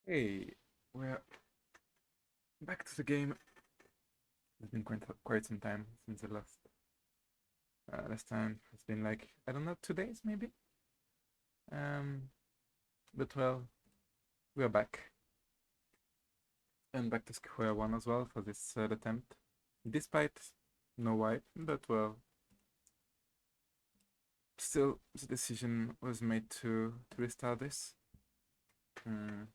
Hey, we're back to the game. It's been quite some time since the last time. It's been like, I don't know, 2 days maybe. Um, but well, we're back and back to square one as well for this third attempt, despite no wipe. But well, still the decision was made to restart this. Mm,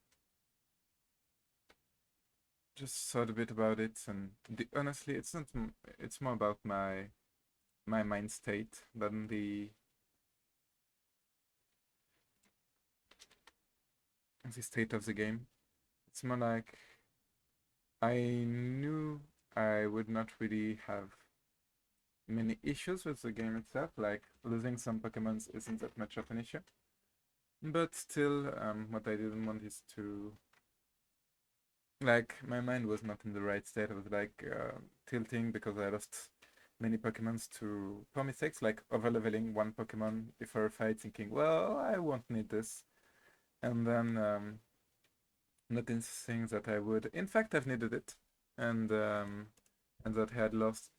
just thought a bit about it, and honestly, it's not. It's more about my mind state than the state of the game. It's more like I knew I would not really have many issues with the game itself, like losing some Pokemons isn't that much of an issue. But still, what I didn't want is to, like, my mind was not in the right state. I was like tilting because I lost many Pokemons to poor mistakes, like overleveling one Pokemon before a fight, thinking, well, I won't need this. And then noticing that I would, in fact, have needed it. And that I had lost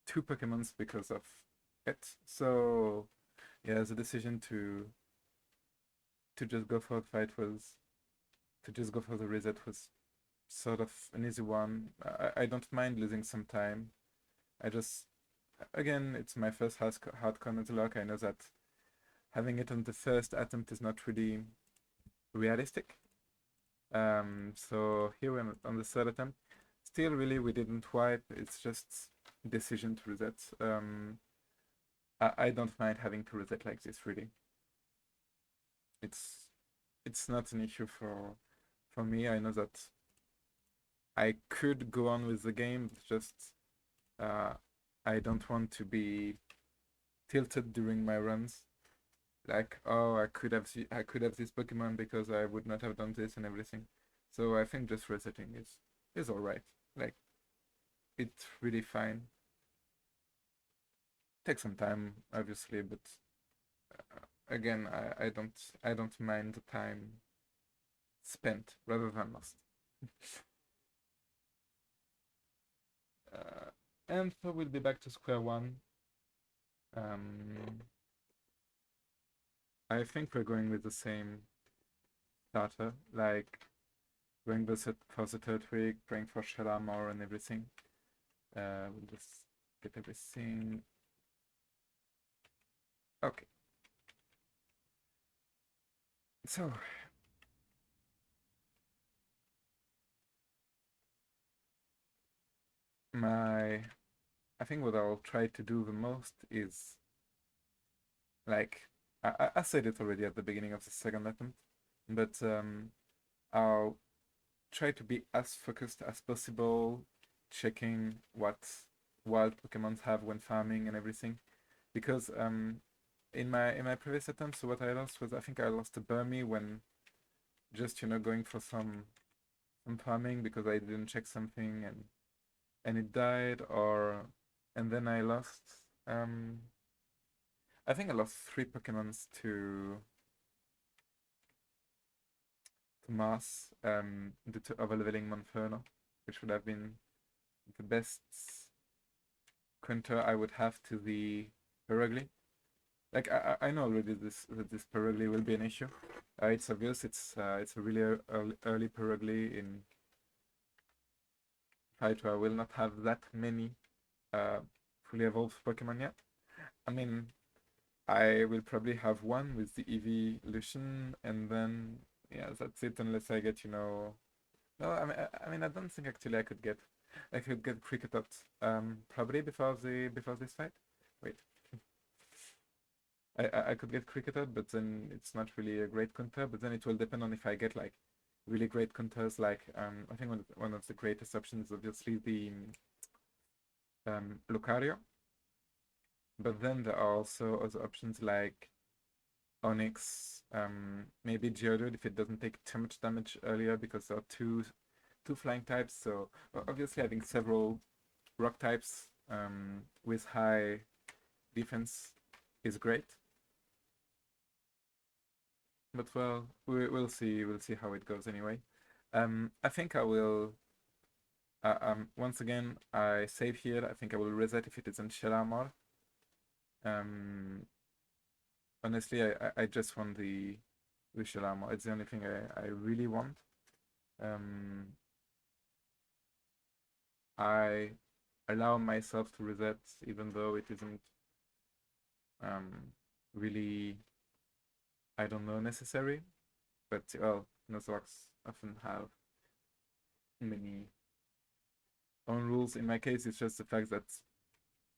two Pokemons because of it. So yeah, the decision to just go for the fight was to just go for the reset was sort of an easy one. I don't mind losing some time. I just again it's my first hardcore Nuzlocke. I know that having it on the first attempt is not really realistic. So here we're on the third attempt. Still, really, we didn't wipe. It's just decision to reset. I don't mind having to reset like this. Really, it's it's not an issue for me. I know that I could go on with the game. It's just uh, I don't want to be tilted during my runs. Like, oh, I could have this Pokemon because I would not have done this and everything. So I think just resetting is all right. Like, it's really fine. Take some time, obviously, but again, I don't mind the time spent rather than lost. And so we'll be back to square one. Um, I think we're going with the same starter, like going for the third week, going for shell armor and everything. We'll just get everything. Okay. So my I think what I'll try to do the most is like I said it already at the beginning of the second attempt, but I'll try to be as focused as possible, checking what wild Pokemons have when farming and everything. Because in my previous attempts, what I lost was I think I lost a Burmy when just going for some farming because I didn't check something and it died, or and then I lost um I think I lost three Pokemons to Mars due to overleveling Monferno, which would have been the best counter I would have to the Perugly. Like I know already that this Perugly will be an issue. It's obvious. It's a really early Perugly in fight where I will not have that many uh, fully evolved Pokemon yet. I mean, I will probably have one with the evolution, and then yeah, that's it. Unless I get no, I don't think actually I could get Cricketot probably before this fight. Wait, I could get Cricketot, but then it's not really a great counter. But then it will depend on if I get like really great counters. Like I think one of the greatest options is obviously the Lucario. But then there are also other options like Onyx, maybe Geodude if it doesn't take too much damage earlier because there are two flying types. So obviously having several rock types with high defense is great. But well, we'll see how it goes anyway. I think I will. Once again, I save here. I think I will reset if it isn't shell armor. Um, Honestly, I just want the shell armor. It's the only thing I really want. Um, I allow myself to reset even though it isn't really, I don't know, necessary. But well, Nuzlocks often have many own rules. In my case, it's just the fact that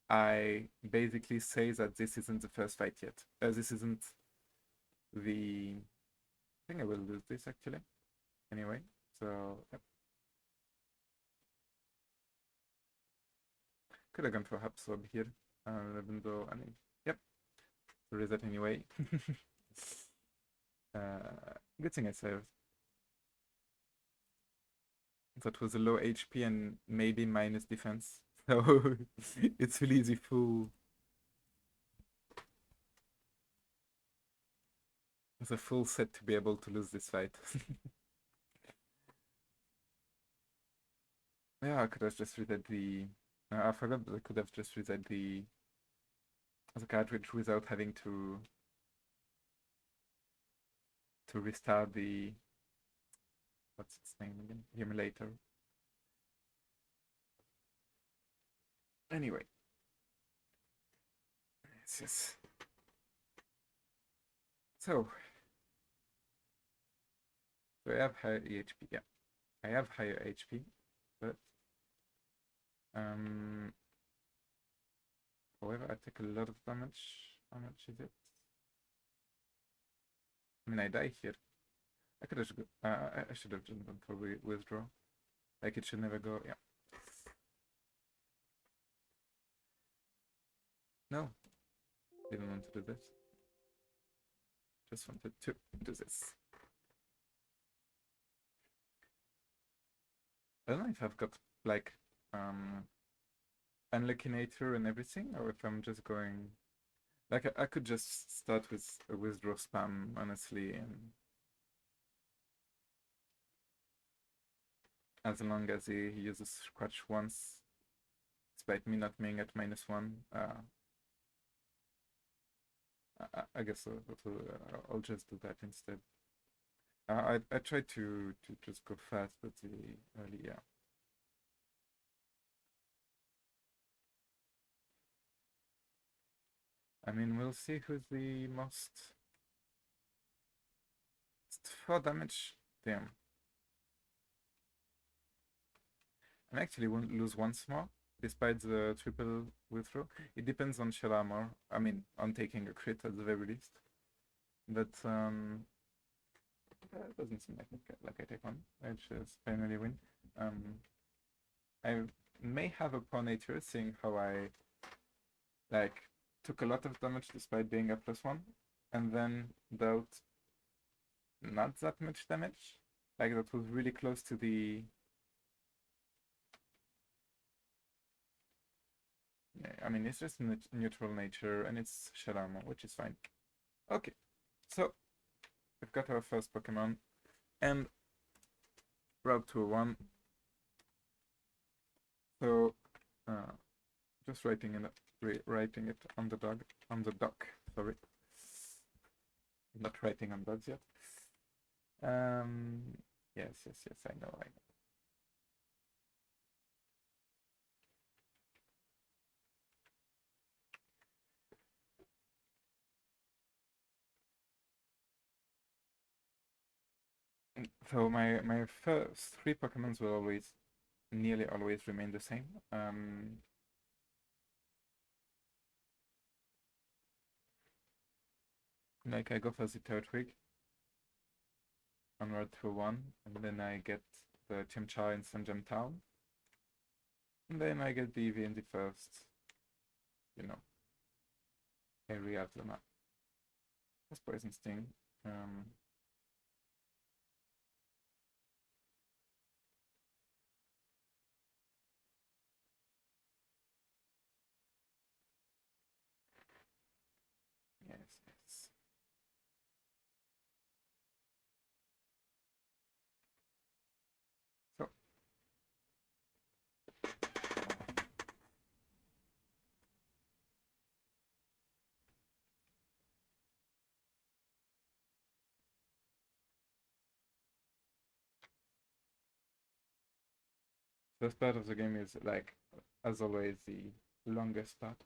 I basically say that this isn't the first fight yet. This isn't the. I think I will lose this actually. Anyway, so yep. Could have gone for Hapswab here, even though I mean, yep, reset anyway. Good thing I saved. That was a low HP and maybe minus defense, so it's really easy full. It's a full set to be able to lose this fight. Yeah, I could have just reset the. I forgot that I could have just reset the cartridge without having to restart the what's its name again? The emulator. Anyway, yes. So, I have higher HP. Yeah, I have higher HP, but um, however, I take a lot of damage. How much is it? I mean, I die here. I could have. I should have just gone for withdraw. Like it should never go. Yeah. No, didn't want to do this. Just wanted to do this. I don't know if I've got like unlucky nature and everything, or if I'm just going like I could just start with a withdraw spam, honestly, and as long as he uses scratch once, despite me not being at -1, I guess I'll just do that instead. I try to just go fast, but the early, yeah. I mean, we'll see who's the most. It's 4 damage. Damn. I actually won't lose once more, despite the triple withdraw. It depends on shell armor. I mean, on taking a crit at the very least. But it doesn't seem like I take one. I just finally win. I may have a poor nature, seeing how I like took a lot of damage despite being a +1, and then dealt not that much damage. Like that was really close to the. I mean, it's just neutral nature and it's shell armor, which is fine. Okay, so we've got our first Pokemon, and route to a 1. So, just writing it on the dock. Sorry, not writing on dogs yet. Yes, I know. So my first 3 Pokemons will nearly always remain the same. Like I go for the Turtwig on Road to 1, and then I get the Chimchar in Sunjam Town, and then I get the EV in the first, area of the map. That's Poison Sting. Yes. first part of the game is like, as always, the longest part.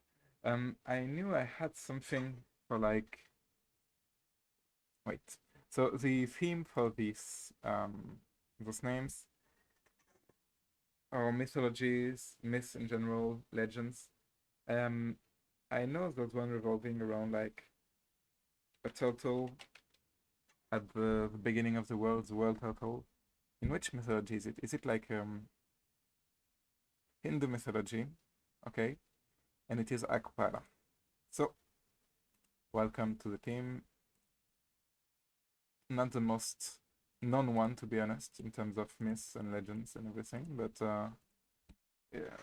I knew I had something for like, wait. So the theme for those names or mythologies, myths in general, legends. Um, I know there's one revolving around like a turtle at the beginning of the world turtle. In which mythology is it? Is it like Hindu mythology? Okay, and it is Akbara. So, welcome to the team. Not the most known one, to be honest, in terms of myths and legends and everything, but yeah,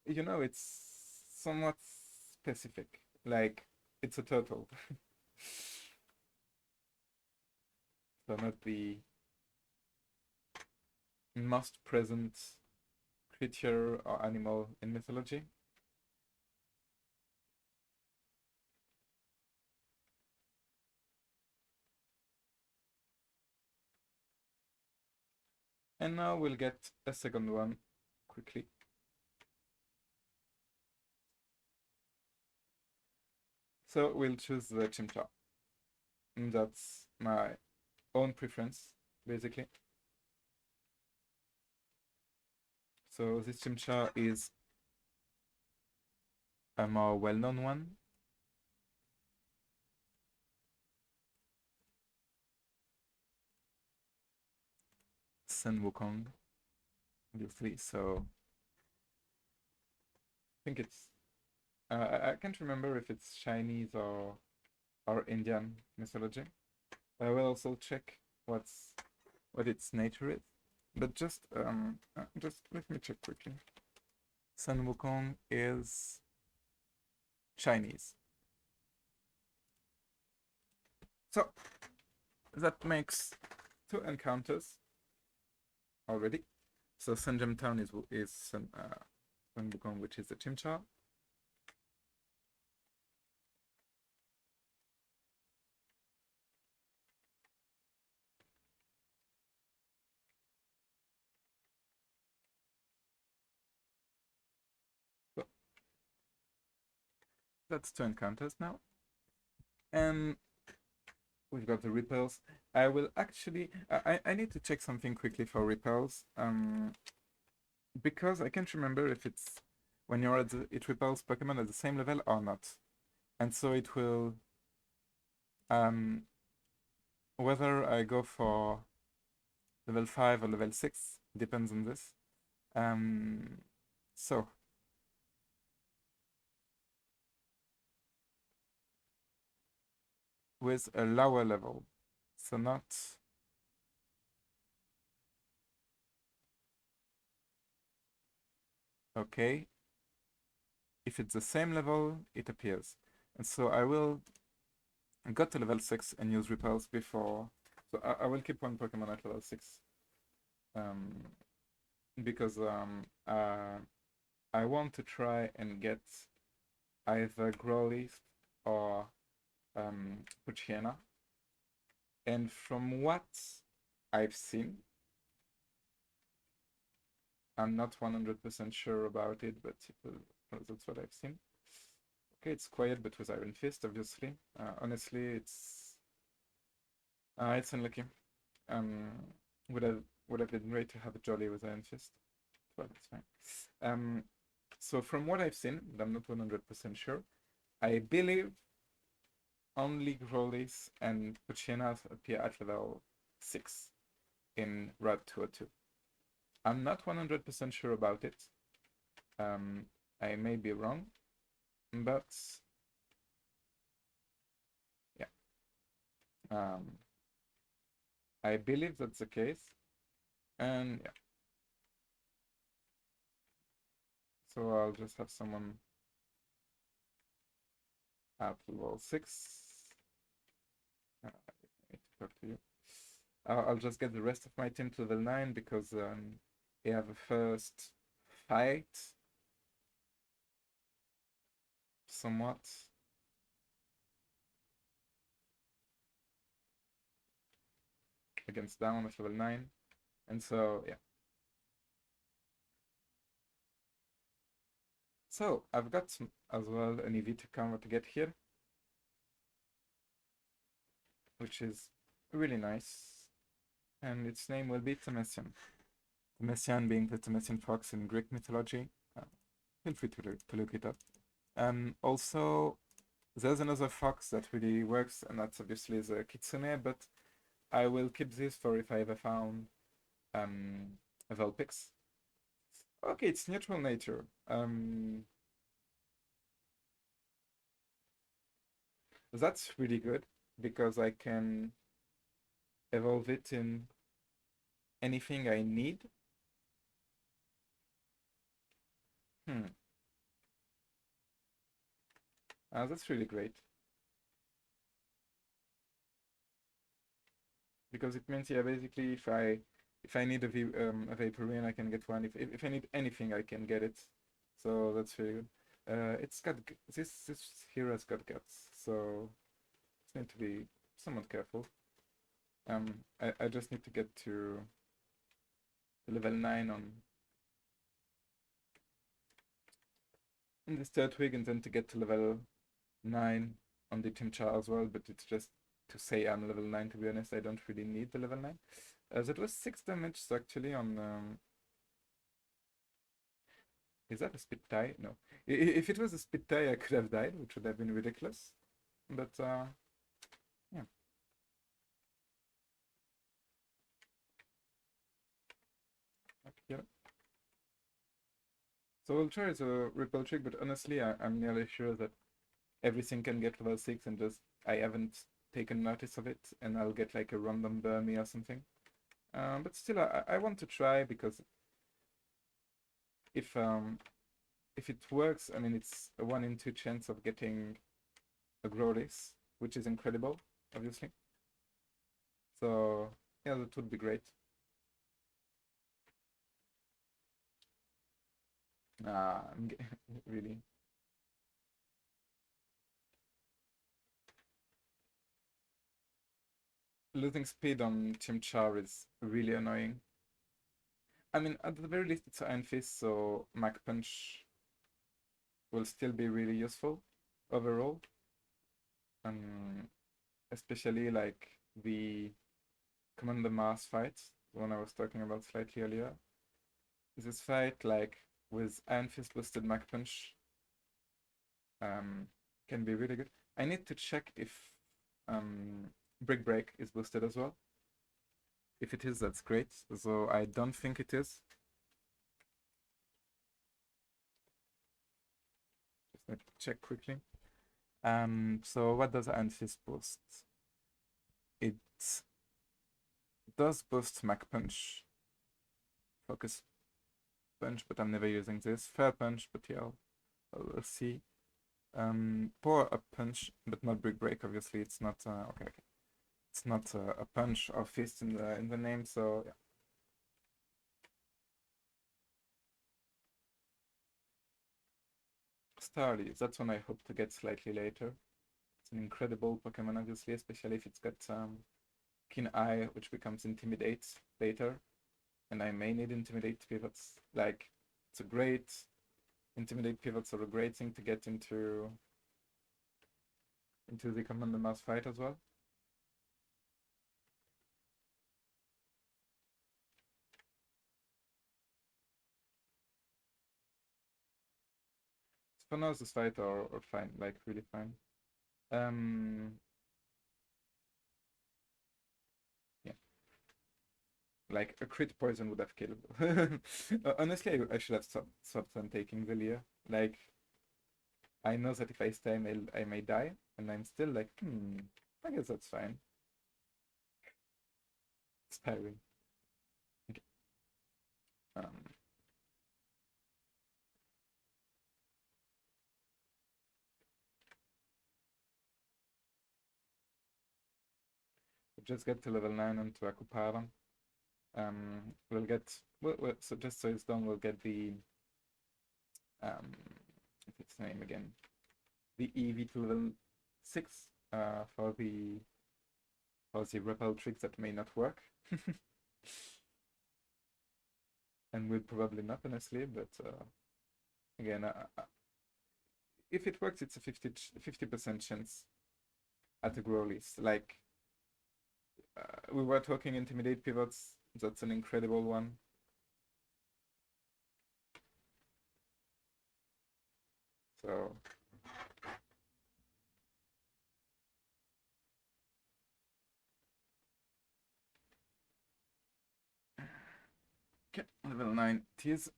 it's somewhat specific. Like, it's a turtle, so not the most present creature or animal in mythology. And now we'll get a second one quickly. So we'll choose the Chimchar. And that's my own preference, basically. So this Chimchar is a more well-known one. Sun Wukong, obviously. So I think it's I can't remember if it's Chinese or Indian mythology. I will also check what its nature is. But just let me check quickly. Sun Wukong is Chinese. So that makes 2 encounters already. So Sanjam Town is Sun Wukong, which is the Chimchar. So that's 2 encounters now. And we've got the repels. I will actually I need to check something quickly for repels. Because I can't remember if it's when it repels Pokemon at the same level or not. And so it will whether I go for level 5 or level 6 depends on this. So with a lower level, so not okay. If it's the same level, it appears. And so I will go to level 6 and use repels before. So I will keep one Pokemon at level 6. Because I want to try and get either Growlithe or Poochyena. And from what I've seen, I'm not 100% sure about it, but that's what I've seen. Okay, it's quiet, but with Iron Fist, obviously. Honestly, it's unlucky. Um, would have been great to have a Jolly with Iron Fist, but it's fine. So from what I've seen, but I'm not 100% sure, I believe only Growlithe and Poochyena appear at level 6 in Route 202. I'm not 100% sure about it. I may be wrong, but yeah. I believe that's the case, and yeah. So I'll just have someone at level 6. I need to talk to you. I'll just get the rest of my team to level 9 because they have a first fight somewhat. Against down at level 9. And so, yeah. So I've got as well an EV to camera to get here, which is really nice. And its name will be Temessian. Temessian being the Temessian fox in Greek mythology. Uh, Feel free to look it up. Also, there's another fox that really works, and that's obviously the Kitsune, but I will keep this for if I ever found a Vulpix. Okay, it's neutral nature. That's really good because I can evolve it in anything I need. Hmm. That's really great because it means, yeah, basically if I need a Vaporeon, I can get one. If I need anything, I can get it. So that's really good. It's got this hero's got guts, so just need to be somewhat careful. I just need to get to level 9 on in this third twig, and then to get to level 9 on the Chimchar as well, but it's just to say I'm level 9, to be honest. I don't really need the level 9. That was 6 damage actually on... Is that a spit tie? No. If it was a spit tie, I could have died, which would have been ridiculous. But, yeah. Okay. So we'll try the repel trick, but honestly, I'm nearly sure that everything can get level 6 and just I haven't taken notice of it, and I'll get like a random Burmy or something. But still, I want to try because if it works, I mean, it's a 1 in 2 chance of getting a Growlithe, which is incredible, obviously. So yeah, that would be great. Really. Losing speed on Chimchar is really annoying. I mean, at the very least, it's Iron Fist, so Mach Punch will still be really useful overall. Especially like the Commander Mars fight, the one I was talking about slightly earlier. This fight, like with Iron Fist boosted Mach Punch, can be really good. I need to check if Brick Break is boosted as well. If it is, that's great. So I don't think it is. Just need to check quickly. So what does Iron Fist boost? It does boost Mach Punch, Focus Punch, but I'm never using this. Fair Punch, but yeah, we'll see. Power Up Punch, but not Brick Break. Obviously, it's not. Okay. It's not a punch or fist in the name, so yeah. Starly, that's one I hope to get slightly later. It's an incredible Pokemon, obviously, especially if it's got Keen Eye, which becomes Intimidate later. And I may need Intimidate pivots. Like, it's a great... Intimidate pivots are a great thing to get into the Commander Mars fight as well. So for now, this fight are fine, like really fine. Yeah. Like a crit poison would have killed. Honestly, I should have stopped on taking Velia. Like, I know that if I stay, I may die, and I'm still like, I guess that's fine. It's tiring. Okay. Um, just get to level 9 onto Akupara. We'll get, so just so it's done, we'll get the, what's its name again? The EV to level 6 for the repel tricks that may not work. And will probably not, honestly, but again, if it works, it's a 50% chance at a grow list. Like we were talking intimidate pivots. That's an incredible one. So okay, level 9 tears.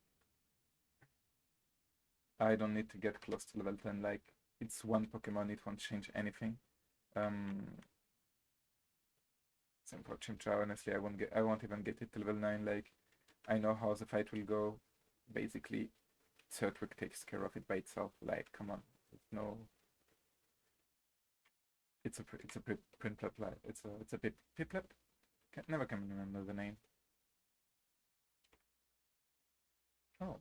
I don't need to get close to level 10. Like it's one Pokemon, it won't change anything. Same for Chimchar. Honestly, I won't even get it to level 9. Like I know how the fight will go. Basically, Turtwig takes care of it by itself. Like come on, no. It's a Prinplup. It's a Piplup. Never can remember the name. Oh.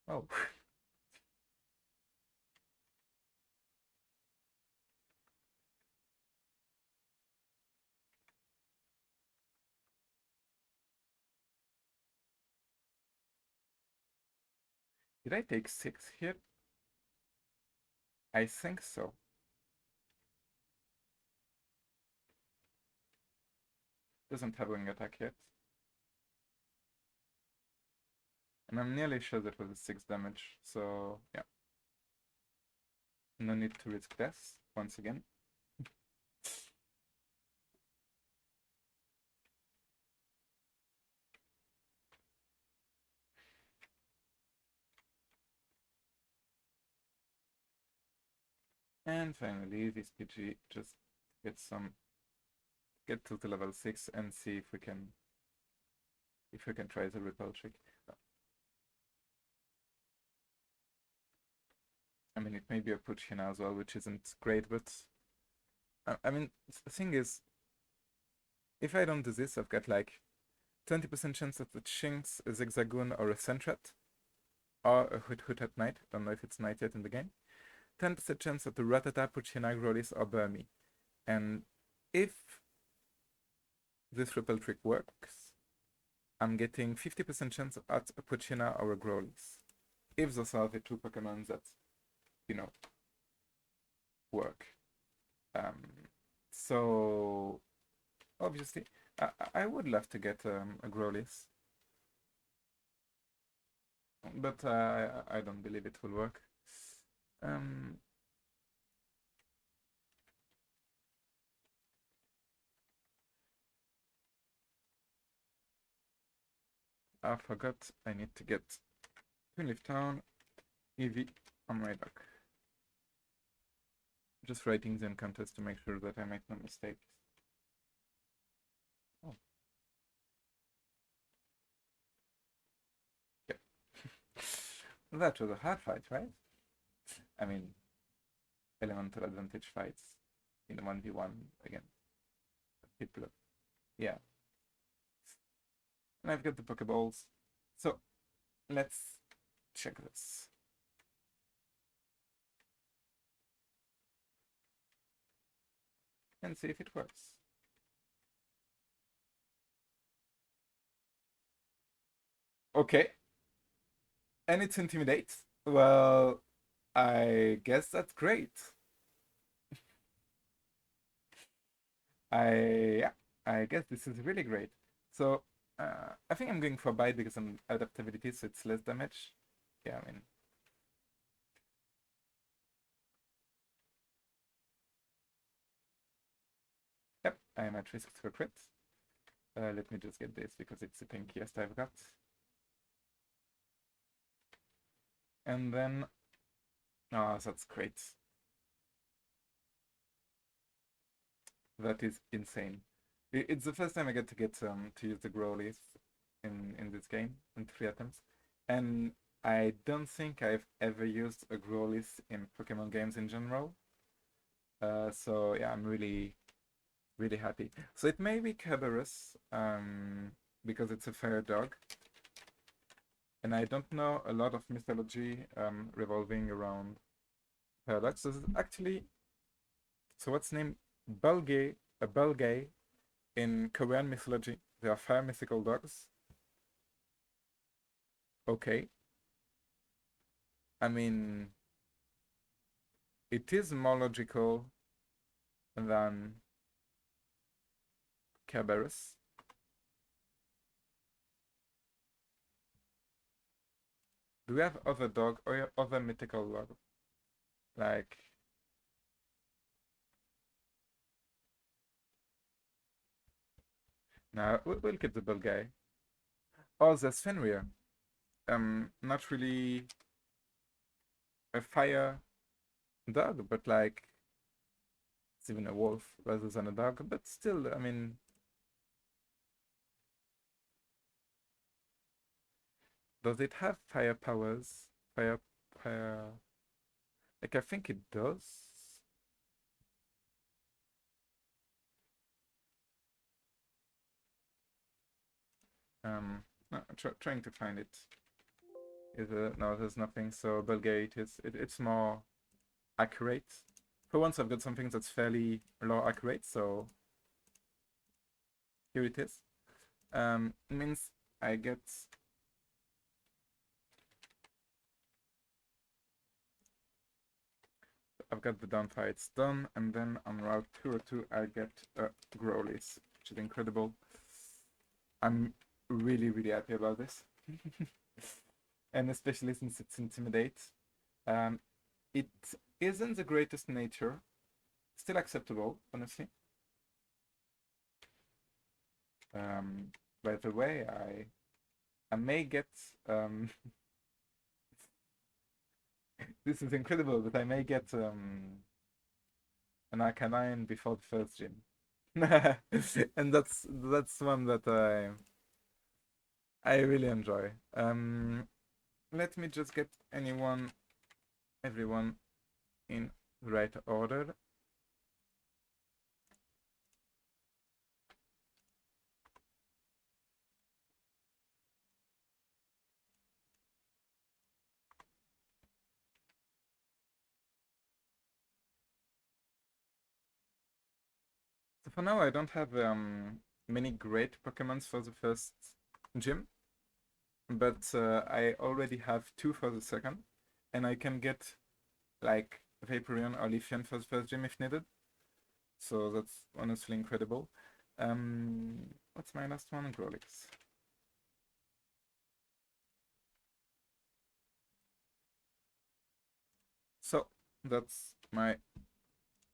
Oh. Did I take 6 here? I think so. Doesn't have wing attack yet. And I'm nearly sure that was a 6 damage, so yeah. No need to risk death once again. And finally, this PG just get to the level 6 and see if we can try the repel trick. I mean, it may be a Puchina as well, which isn't great, but I mean, the thing is, if I don't do this, I've got like 20% chance of the Chinks, a Zigzagoon, or a Sentret, or a Hoot at night. Don't know if it's night yet in the game. 10% chance of the Rattata, Puchina, Growlithe, or Burmy. And if this repel trick works, I'm getting 50% chance at a Puchina or a Growlithe. If those are the two Pokemon that, you know, work. So obviously, I would love to get a Growlithe, but I don't believe it will work. I forgot I need to get Twinleaf Town, EV on my dock. Just writing the encounters to make sure that I make no mistakes. Oh. Yeah. That was a hard fight, right? I mean, elemental advantage fights in 1v1 against people. Yeah. And I've got the Pokeballs. So let's check this. And see if it works. Okay. And it's Intimidate. Well, I guess that's great. Yeah, I guess this is really great. So I think I'm going for Bite because I'm adaptability, so it's less damage. Yeah, I mean. Yep, I am at risk for crit. Let me just get this because it's the pinkiest I've got. And then, oh, that's great. That is insane. It's the first time I get to use the Growlithe in this game in 3 attempts, and I don't think I've ever used a Growlithe in Pokemon games in general. So yeah, I'm really happy. So it may be Kerberos, because it's a fire dog, and I don't know a lot of mythology revolving around fire dogs. So actually, so what's named Bulgay, a Bulgay in Korean mythology? They are fire mythical dogs. Okay. I mean, it is more logical than Kerberos. Do we have other dog or other mythical dog? Like, no, we'll keep the bull guy. Oh, there's Fenrir. Not really a fire dog, but like it's even a wolf rather than a dog. But still, I mean, does it have fire powers? Fire. Like I think it does. No, trying to find it. No, there's nothing. So Belgate it's more accurate. For once, I've got something that's fairly low accurate. So here it is. Means I get. I've got the down fights done, and then on route 202 I get a Growlies, which is incredible. I'm really, really happy about this. And especially since it's Intimidate. It isn't the greatest nature. Still acceptable, honestly. By the way, I may get this is incredible, but I may get an Arcanine before the first gym. And that's one that I really enjoy. Let me just get everyone in the right order. So for now, I don't have many great Pokemons for the first gym, but I already have 2 for the second, and I can get like Vaporeon or Leafeon for the first gym if needed. So that's honestly incredible. What's my last one? Growlix. So that's my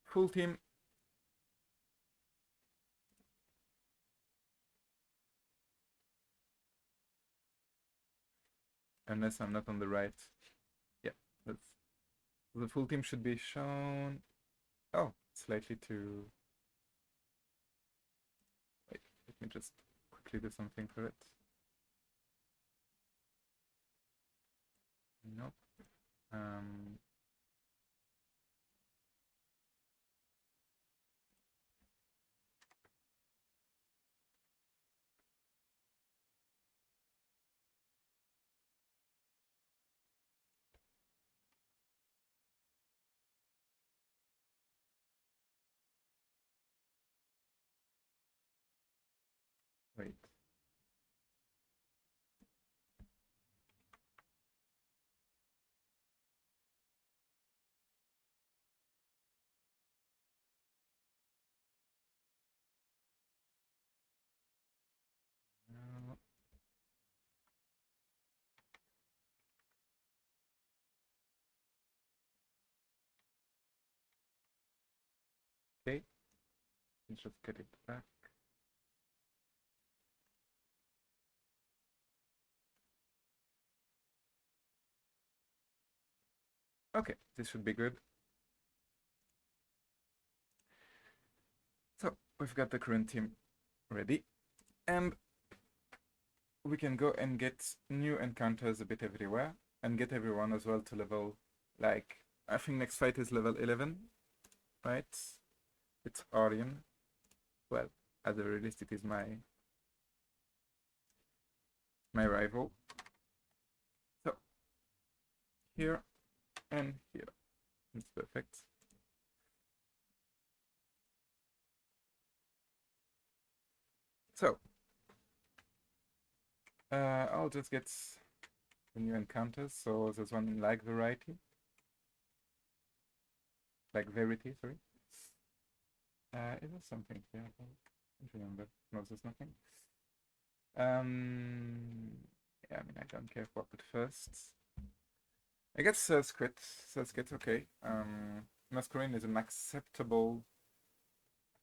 full team. Unless I'm not on the right. Yeah, that's the full team should be shown. Oh, slightly too. Wait, let me just quickly do something for it. Nope. Wait. Okay, let's just get it back. Okay, this should be good. So we've got the current team ready, and we can go and get new encounters a bit everywhere, and get everyone as well to level, like, I think next fight is level 11, right? It's Orion. Well, at the very least, it is my rival. So here and here, it's perfect. So I'll just get the new encounters. So there's one in like variety. like Verity, sorry. Is there something there? I don't remember. No, there's nothing. Yeah, I mean, I don't care what, but first, I guess Surskit. Surskit, okay. Masquerain is an acceptable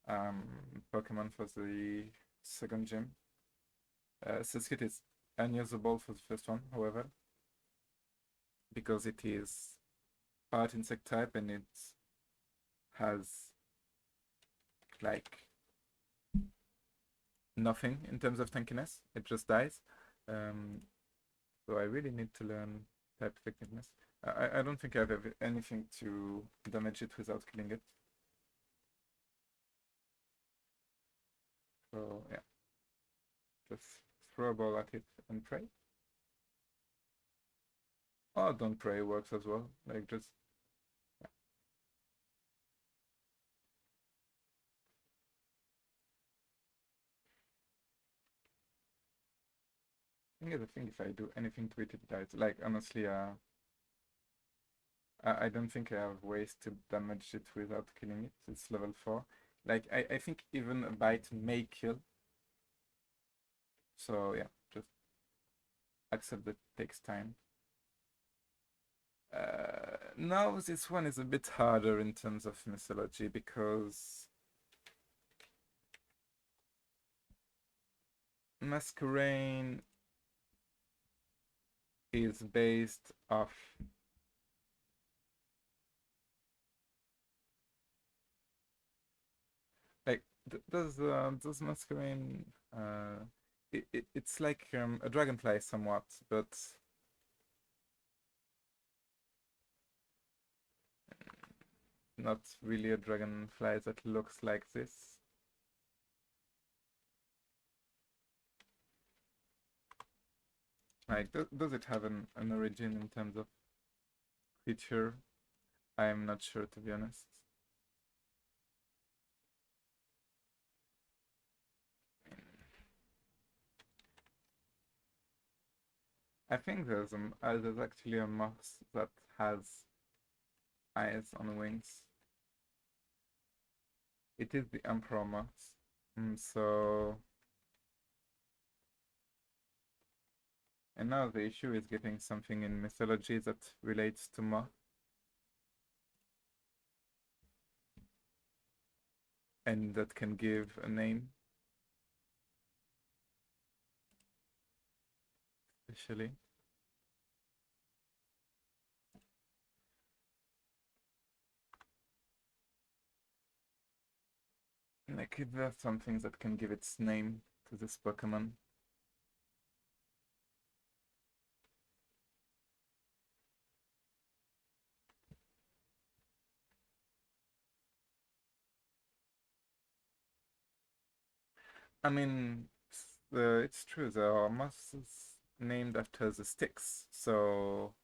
Pokemon for the second gym. Surskit is unusable for the first one, however, because it is part insect type and it has like nothing in terms of tankiness. It just dies. So I really need to learn type effectiveness. I don't think I have anything to damage it without killing it. So yeah, just throw a ball at it and pray. Oh, don't pray works as well. Like just yeah. I think the thing if I do anything to it, it dies. Like honestly, I don't think I have ways to damage it without killing it. It's level 4. Like I think even a bite may kill. So yeah, just accept that it takes time. No, this one is a bit harder in terms of mythology because Masquerain is based off like does Masquerain it's like a dragonfly somewhat, but not really a dragonfly that looks like this. Like, does it have an origin in terms of creature? I'm not sure, to be honest. I think there's actually a moth that has eyes on wings. It is the Emperor moth. So, and now the issue is getting something in mythology that relates to moth. And that can give a name, especially. Like, if there's something that can give its name to this Pokemon. I mean, it's true, there are moths named after the Styx, so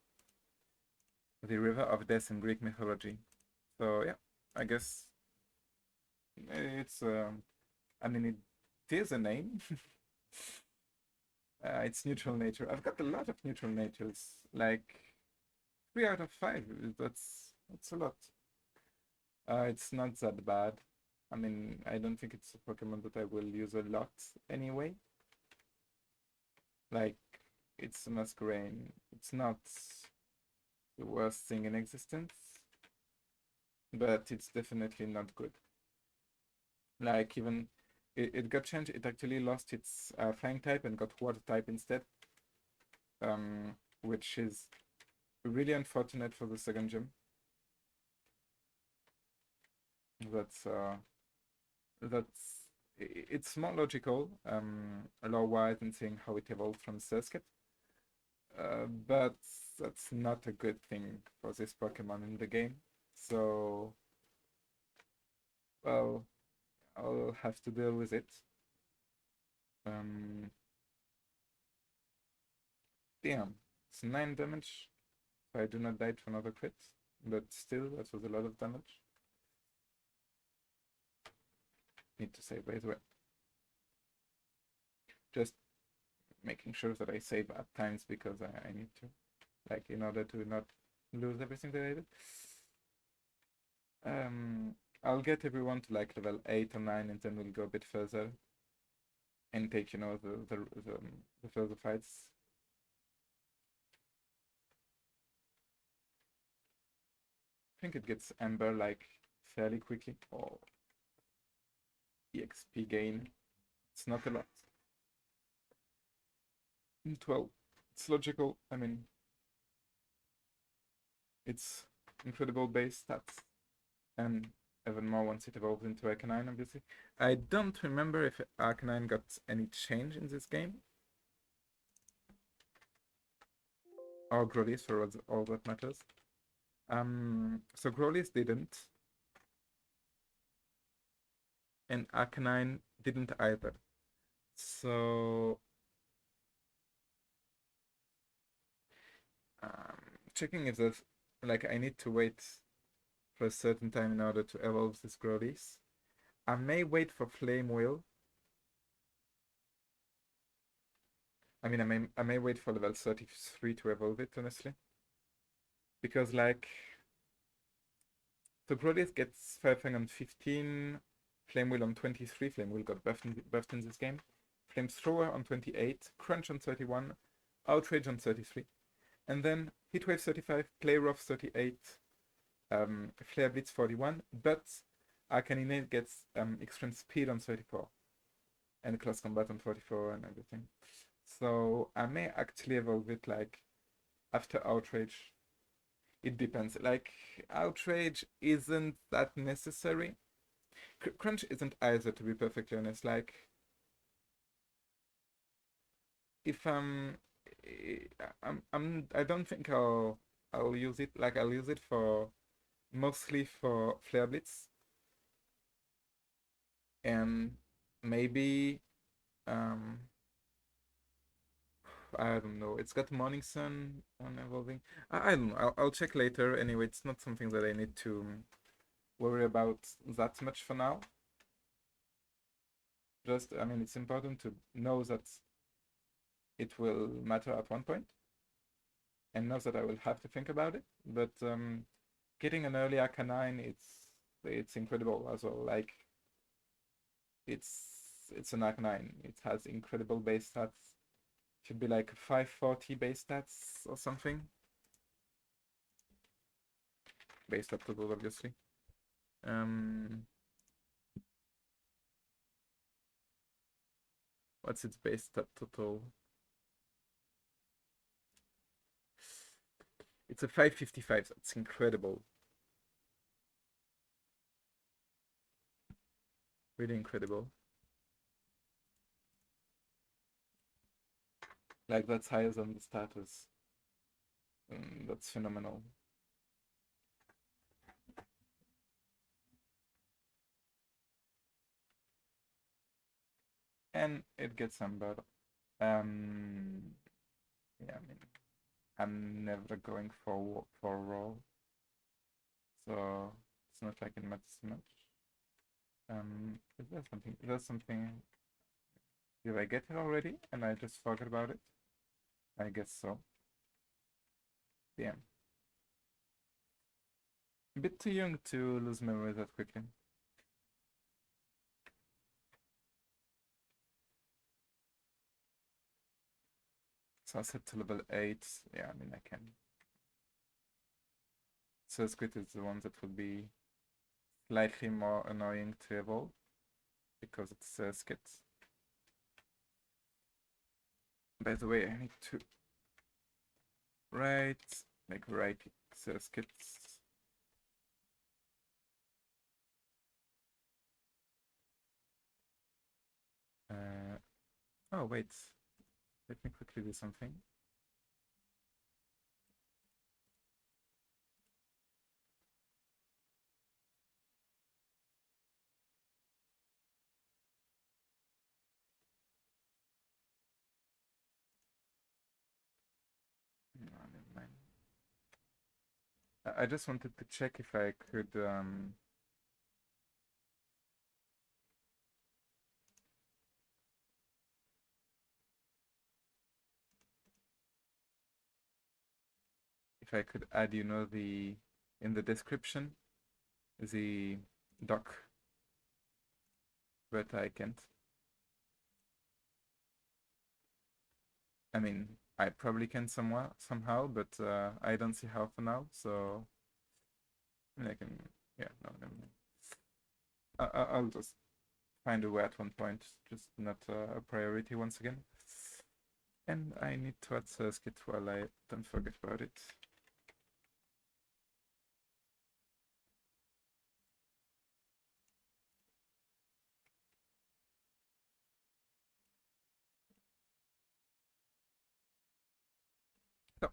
the river of death in Greek mythology. So yeah, I guess it's I mean it is a name. It's neutral nature. I've got a lot of neutral natures, like 3 out of 5. That's a lot. It's not that bad. I mean, I don't think it's a Pokemon that I will use a lot anyway. Like, it's a Masquerain. It's not the worst thing in existence, but it's definitely not good. Like, even it got changed. It actually lost its flying type and got water type instead, which is really unfortunate for the second gym. That's it's more logical, lore-wise, and seeing how it evolved from Surskit. But that's not a good thing for this Pokemon in the game. So, well, I'll have to deal with it. Damn, it's 9 damage. So I do not die to another crit, but still, that was a lot of damage. Need to save, by the way. Just making sure that I save at times because I need to, like, in order to not lose everything that I did. I'll get everyone to like level 8 or 9, and then we'll go a bit further and take, you know, the further fights. I think it gets Ember like fairly quickly, or EXP gain. It's not a lot. 12. It's logical. I mean, it's incredible base stats, and even more once it evolves into Arcanine, obviously. I don't remember if Arcanine got any change in this game. Or Growlithe, for all that matters. So Growlithe didn't, and Arcanine didn't either. So checking if there's like I need to wait for a certain time in order to evolve this Growlithe. I may wait for Flame Wheel. I mean, I may wait for level 33 to evolve it, honestly. Because, like, so Growlithe gets Firefang on 15, Flame Wheel on 23. Flame Wheel got buffed in this game. Flamethrower on 28, Crunch on 31, Outrage on 33. And then Heatwave 35, Play Rough 38, Flare Blitz 41, but Arcanine gets Extreme Speed on 34, and Close Combat on 44 and everything. So I may actually evolve it like after Outrage. It depends. Like Outrage isn't that necessary. Crunch isn't either, to be perfectly honest. Like if I don't think I'll use it. Like I'll use it for mostly for Flare Blitz and maybe um I don't know. It's got Morning Sun on evolving. I don't know. I'll check later. Anyway, it's not something that I need to worry about that much for now. Just, I mean, it's important to know that it will matter at one point, and know that I will have to think about it. But getting an early Arcanine, it's incredible as well. Like it's an Arcanine. It has incredible base stats. Should be like 540 base stats or something. Base stat total, obviously. What's its base stat total? It's a 555. That's incredible. Really incredible. Like that's higher than the status. That's phenomenal. And it gets Ember. Yeah, I mean, I'm never going for roll, so it's not like it matters much. Is there something? Is there something? Did I get it already and I just forgot about it? I guess so. Damn. A bit too young to lose memory that quickly. So I set to level 8. Yeah, I mean, I can. Surskit is the one that would be slightly more annoying to evolve because it's Surskit. By the way, I need to write Surskits. Oh, wait. Let me quickly do something. No, never mind. I just wanted to check if I could add, you know, the in the description the dock, but I can't. I mean, I probably can somehow, but I don't see how for now. So I mean, I can, yeah, no, never mind. I'll just find a way at one point, just not a priority once again. And I need to add skit while I don't forget about it. So,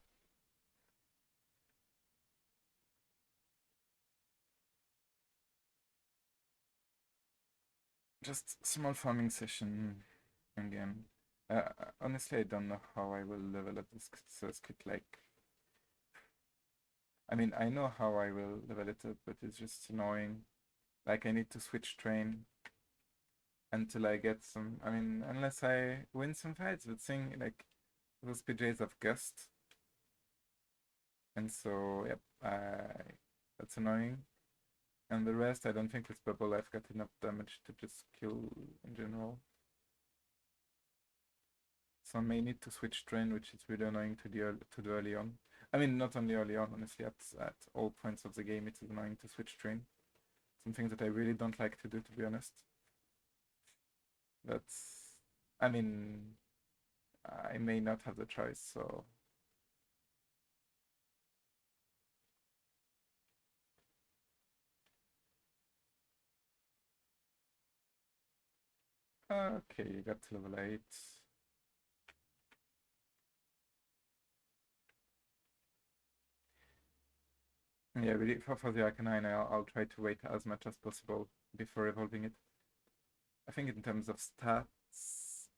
just small farming session again. Honestly, I don't know how I will level up this skit. Like, I mean, I know how I will level it up, but it's just annoying. Like, I need to switch train until I get some. I mean, unless I win some fights, but seeing like those PJs of Gust, and so yep, that's annoying. And the rest, I don't think with bubble I've got enough damage to just kill in general. So I may need to switch train, which is really annoying to do early on. I mean, not only early on, honestly, at all points of the game, it is annoying to switch train. Something that I really don't like to do, to be honest. But I mean, I may not have the choice, so okay, you got to level 8. Yeah, really, for the Arcanine, I'll try to wait as much as possible before evolving it. I think in terms of stats,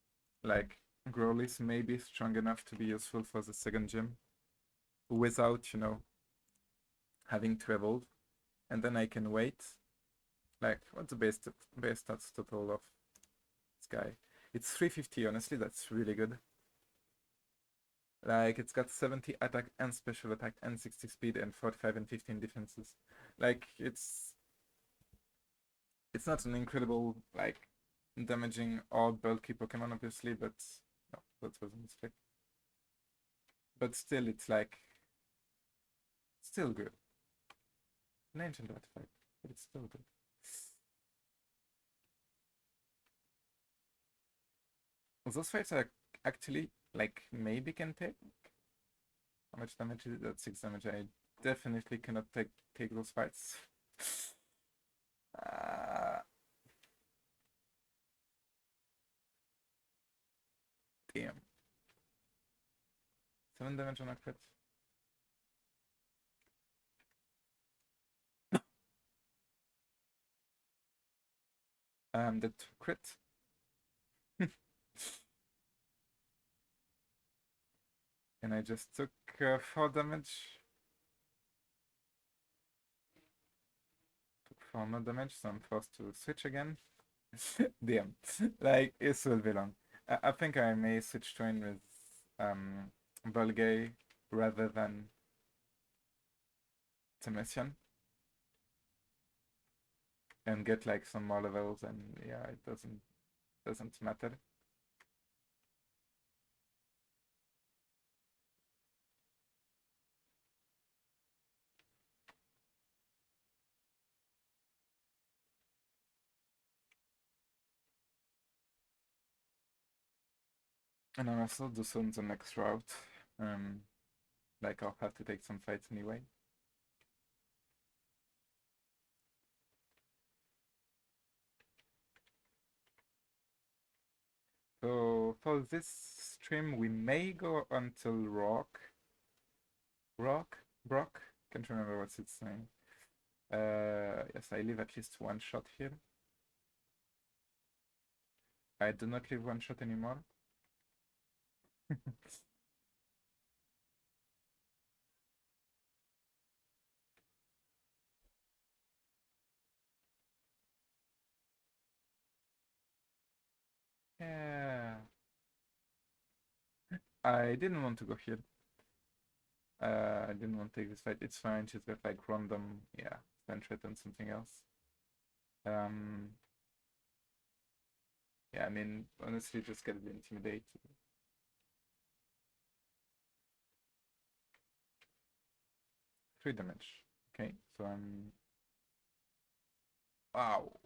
like, Growlithe may be strong enough to be useful for the second gym without, having to evolve. And then I can wait. Like, what's the base stats total of this guy? It's 350, honestly, that's really good. Like, it's got 70 attack and special attack and 60 speed and 45 and 15 defenses. Like, it's not an incredible, like, damaging or bulky Pokemon, obviously, but no, that was a mistake. But still, it's like, still good. An ancient artifact, but it's still good. Those fights are actually, like, maybe can take. How much damage is it? That's 6 damage. I definitely cannot take those fights. Uh, damn. 7 damage on a crit. That crit. And I just took 4 damage. Took 4 more damage, so I'm forced to switch again. Damn. Like, it will be long. I think I may switch train with Bulgay rather than Temesian. And get like some more levels, and yeah, it doesn't matter. And I'll also do so on the next route. Um, like I'll have to take some fights anyway. So for this stream, we may go until Brock. Can't remember what's its name. Yes, I leave at least one shot here. I do not leave one shot anymore. Yeah. I didn't want to go here. I didn't want to take this fight. It's fine. She's got like random, yeah, Sentret and something else. Yeah, I mean, honestly, just get the Intimidate. 3 damage. Okay, so I'm... Wow.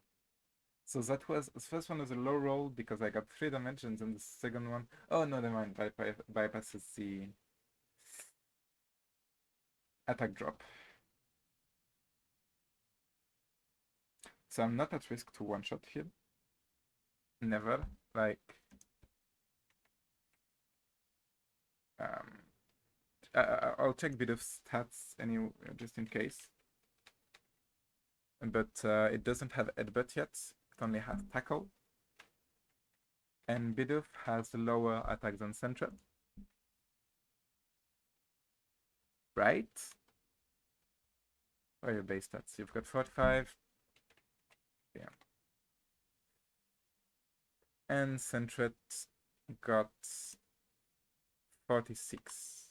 So that was... The first one was a low roll because I got 3 damage, and then the second one... Oh, no, never mind. Bypasses the attack drop. So I'm not at risk to one-shot here. Never. Like... I'll check bit of stats just in case. But it doesn't have headbutt yet. It only has tackle. And Bidoof has lower attack than Sentret. Right? What are your base stats? You've got 45. Yeah. And Sentret got 46.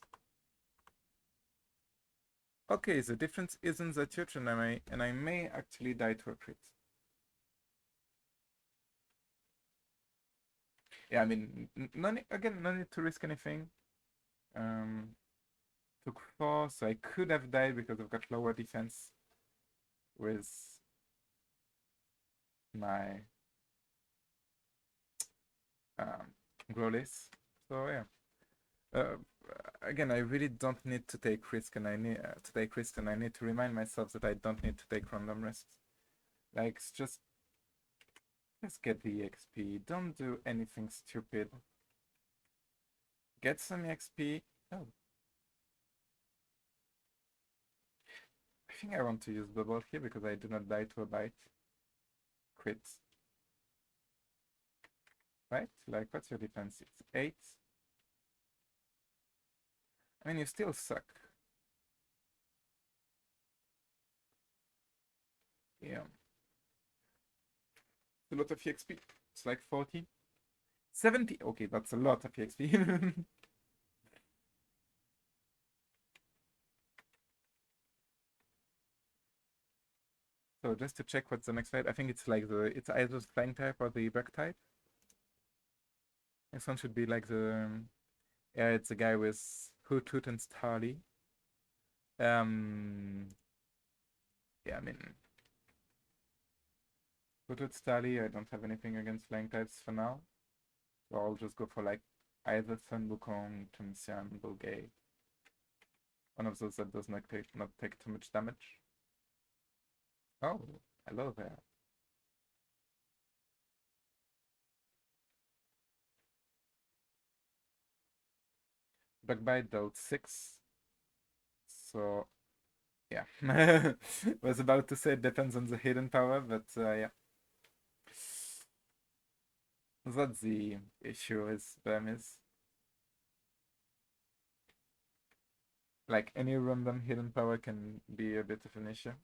Okay, the difference isn't that huge, and I may actually die to a crit. Yeah, I mean, no need to risk anything. Took 4, so I could have died because I've got lower defense with my Growlithe. So yeah. Again, I really don't need to take risk, and I need to remind myself that I don't need to take random risks. Like, just get the XP. Don't do anything stupid. Get some XP. Oh. I think I want to use Bubble here because I do not die to a bite. Crit. Right? Like, what's your defense? It's 8. I mean, you still suck. Yeah. It's a lot of EXP. It's like 40. 70. Okay, that's a lot of EXP. So just to check what's the next fight, I think it's like it's either the flying type or the bug type. This one should be like yeah, it's a guy with Hoot Hoot and Starly. Yeah, I mean, Hoot Hoot Starly, I don't have anything against flying types for now. So I'll just go for like either Sun Wukong, Tunxian, Bulgate. One of those that does not take too much damage. Oh, hello there. Bug Bite dealt 6. So, yeah. Was about to say it depends on the hidden power, but yeah. That's the issue with Burmese. Like, any random hidden power can be a bit of an issue.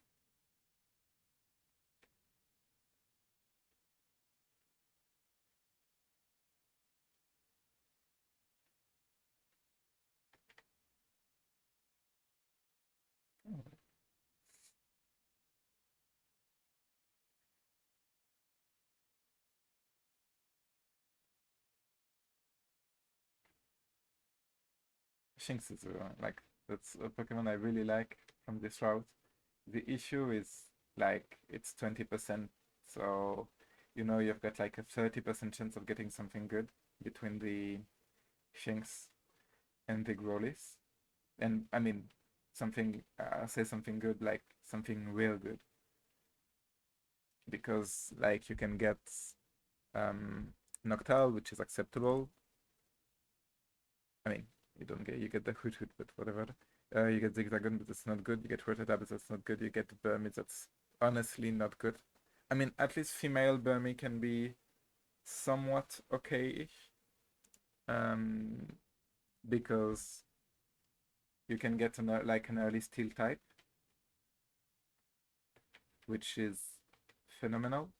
Shinx is like, that's a Pokemon I really like from this route. The issue is like it's 20%, so you've got like a 30% chance of getting something good between the Shinx and the Growlithe. And I mean something say something good, like something real good. Because like you can get Noctowl, which is acceptable. I mean, you get the Hoot Hoot, but whatever. You get Zigzagoon, but it's not good. You get Rattata, but that's not good. You get Burmy, that's honestly not good. I mean, at least female Burmy can be somewhat okay-ish. Because you can get an early Steel type, which is phenomenal,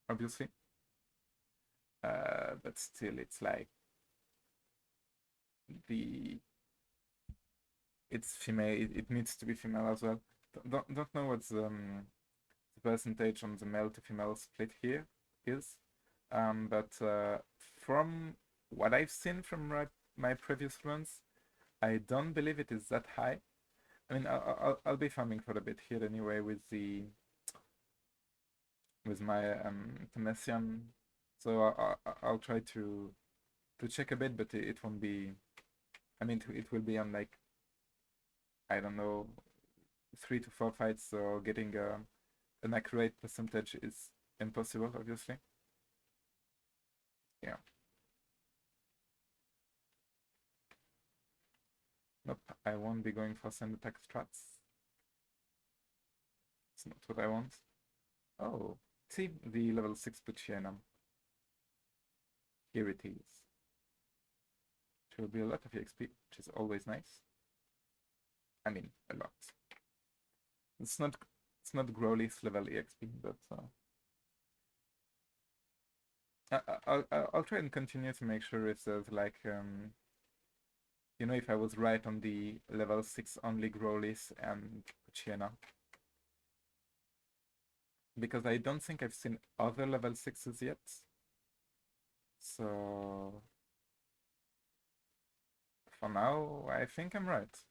obviously. But still, it's like it's female. It needs to be female as well. don't know what's the percentage on the male to female split here is, but from what I've seen from my previous runs, I don't believe it is that high. I mean, I'll be farming for a bit here anyway with my Temesian, so I'll try to check a bit, but it won't be. I mean, it will be on like, I don't know, 3 to 4 fights. So getting an accurate percentage is impossible, obviously. Yeah. Nope, I won't be going for sand attack strats. It's not what I want. Oh, see the level 6 Lucianum. Here it is. It will be a lot of EXP, which is always nice. I mean, a lot. It's not Growly's level EXP, but I'll try and continue to make sure if there's like you know, if I was right on the level 6 only Growlys and Poochyena. Because I don't think I've seen other level 6s yet. So for now, I think I'm right.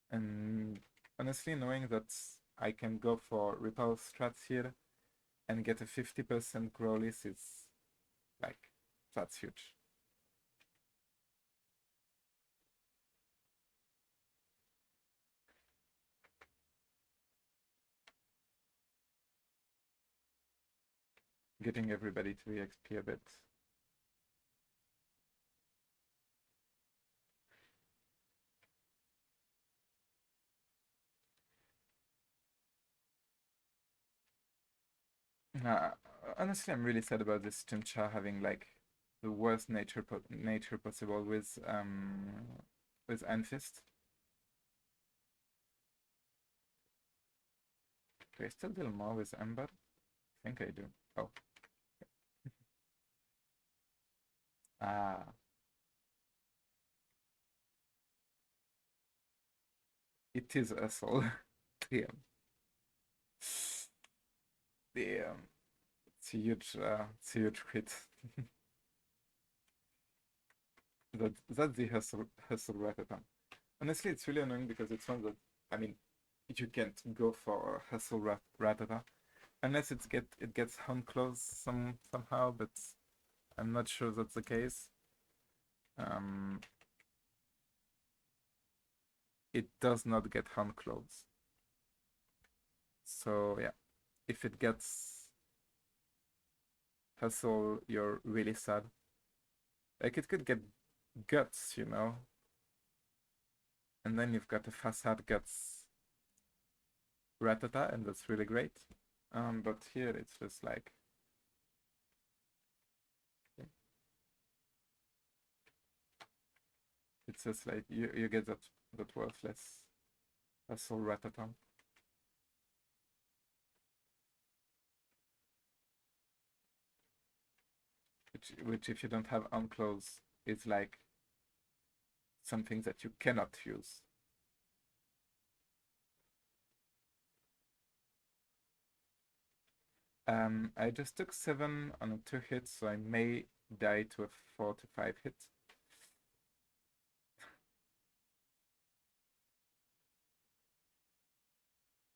And honestly, knowing that I can go for repel strats here and get a 50% Growlys is like, that's huge. Getting everybody to EXP a bit. Honestly, I'm really sad about this Chimcha having like the worst nature possible with Anfist. Do I still deal more with Ember? I think I do. Oh. Ah. It is a soul. Damn. Damn. It's a huge crit. That's the hustle Ratatam. Honestly, it's really annoying because it's one that, I mean, you can't go for hustle Ratata unless it gets hunt close somehow, but I'm not sure that's the case. It does not get hunt close. So yeah, if it gets hustle, you're really sad. Like it could get guts, you know, and then you've got a facade guts Ratata, and that's really great. But here it's just like, it's just like you get that worthless hustle Ratata. Which if you don't have unclose is like something that you cannot use. I just took 7 on a 2 hit, so I may die to a 4 to 5 hit.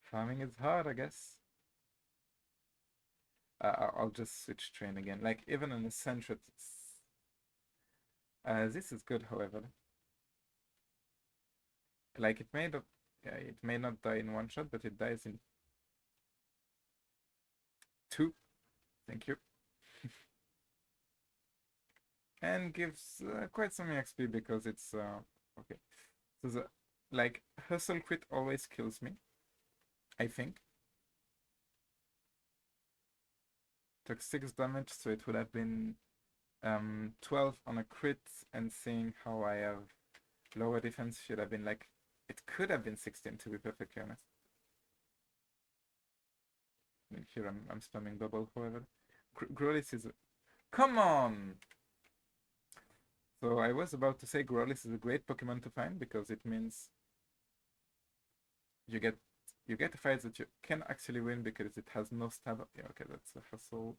Farming is hard, I guess. I'll just switch train again. Like even in a Sentret, this is good, however. Like it may not die in 1 shot, but it dies in 2. Thank you. And gives quite some XP because it's okay. So the like hustle crit always kills me, I think. Took 6 damage, so it would have been 12 on a crit, and seeing how I have lower defense should have been like, it could have been 16 to be perfectly honest. I mean, here I'm spamming bubble, however. Growlithe is come on! So I was about to say Growlithe is a great Pokemon to find because it means you get you get fights that you can actually win because it has no stab. Yeah, okay, that's a hustle.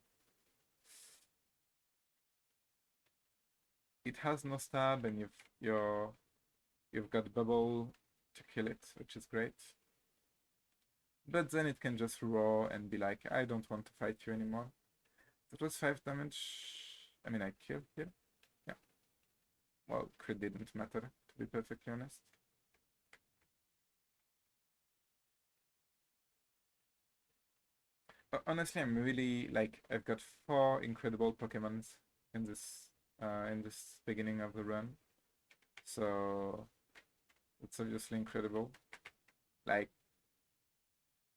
It has no stab, and you've got bubble to kill it, which is great. But then it can just roar and be like, I don't want to fight you anymore. That was 5 damage. I mean, I killed here. Yeah. Well, crit didn't matter, to be perfectly honest. Honestly, I'm really like I've got 4 incredible Pokemons in this beginning of the run. So it's obviously incredible. Like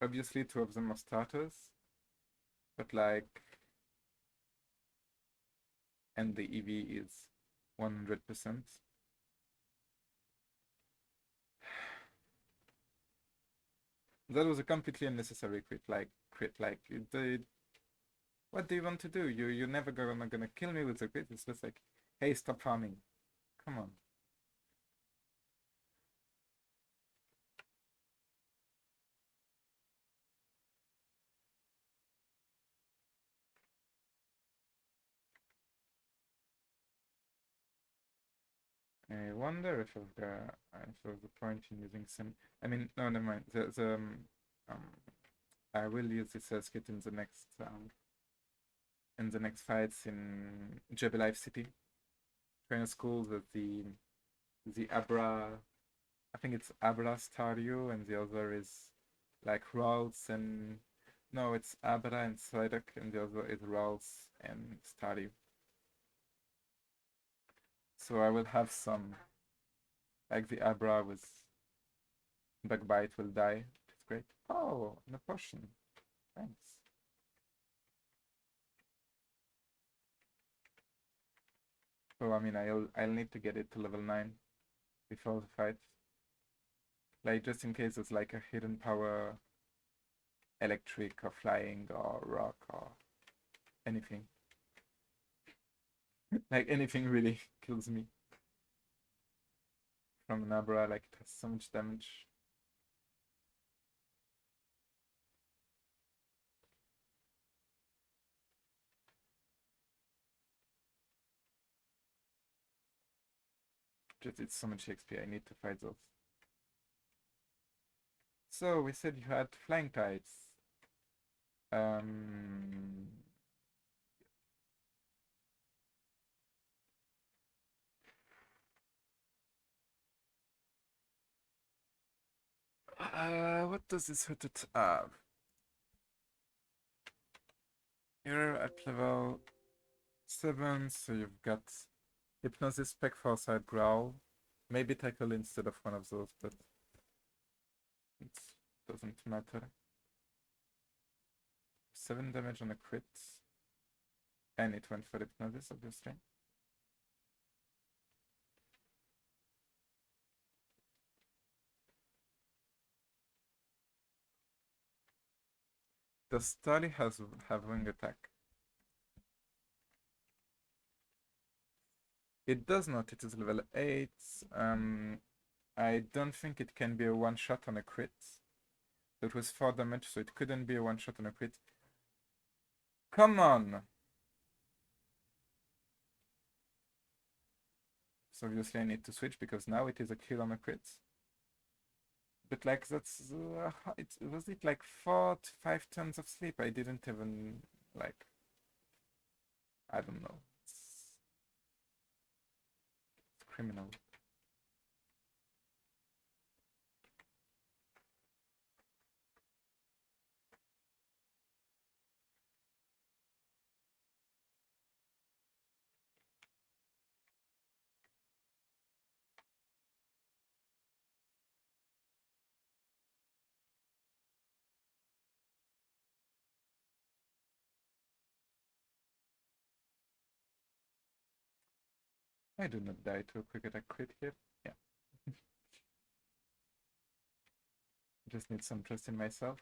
obviously 2 of them are starters, but like and the EV is 100%. That was a completely unnecessary crit. Like what do you want to do? You're never gonna kill me with a crit. It's just like, hey, stop farming. Come on. I wonder if there's a point in using some. I mean, no, never mind. Um, I will use this as kit in the next fights in Life City. Trainer school that the Abra. I think it's Abra Staryu, and the other is like Ralts and no, it's Abra and Psyduck, and the other is Ralts and Staryu. So I will have some like the Abra with Backbite will die. It's great. Oh, and a potion. Thanks. So I mean, I'll need to get it to level 9 before the fight. Like just in case it's like a hidden power, electric or flying or rock or anything. Like anything really kills me from an Abra. Like it has so much damage. Just it's so much XP. I need to fight those. So we said you had flying types. Um, what does this hurt at? You're at level 7, so you've got Hypnosis, Peck, Foresight, Growl. Maybe tackle instead of one of those, but it doesn't matter. 7 damage on a crit. And it went for Hypnosis, obviously. The Starly has have wing attack. It does not, it is level 8. I don't think it can be a one-shot on a crit. So it was 4 damage, so it couldn't be a one-shot on a crit. Come on! So obviously I need to switch because now it is a kill on a crit. But like that's it was it like 4 to 5 turns of sleep. I didn't even like I don't know. It's criminal. I do not die to a quick attack crit here. Yeah. Just need some trust in myself.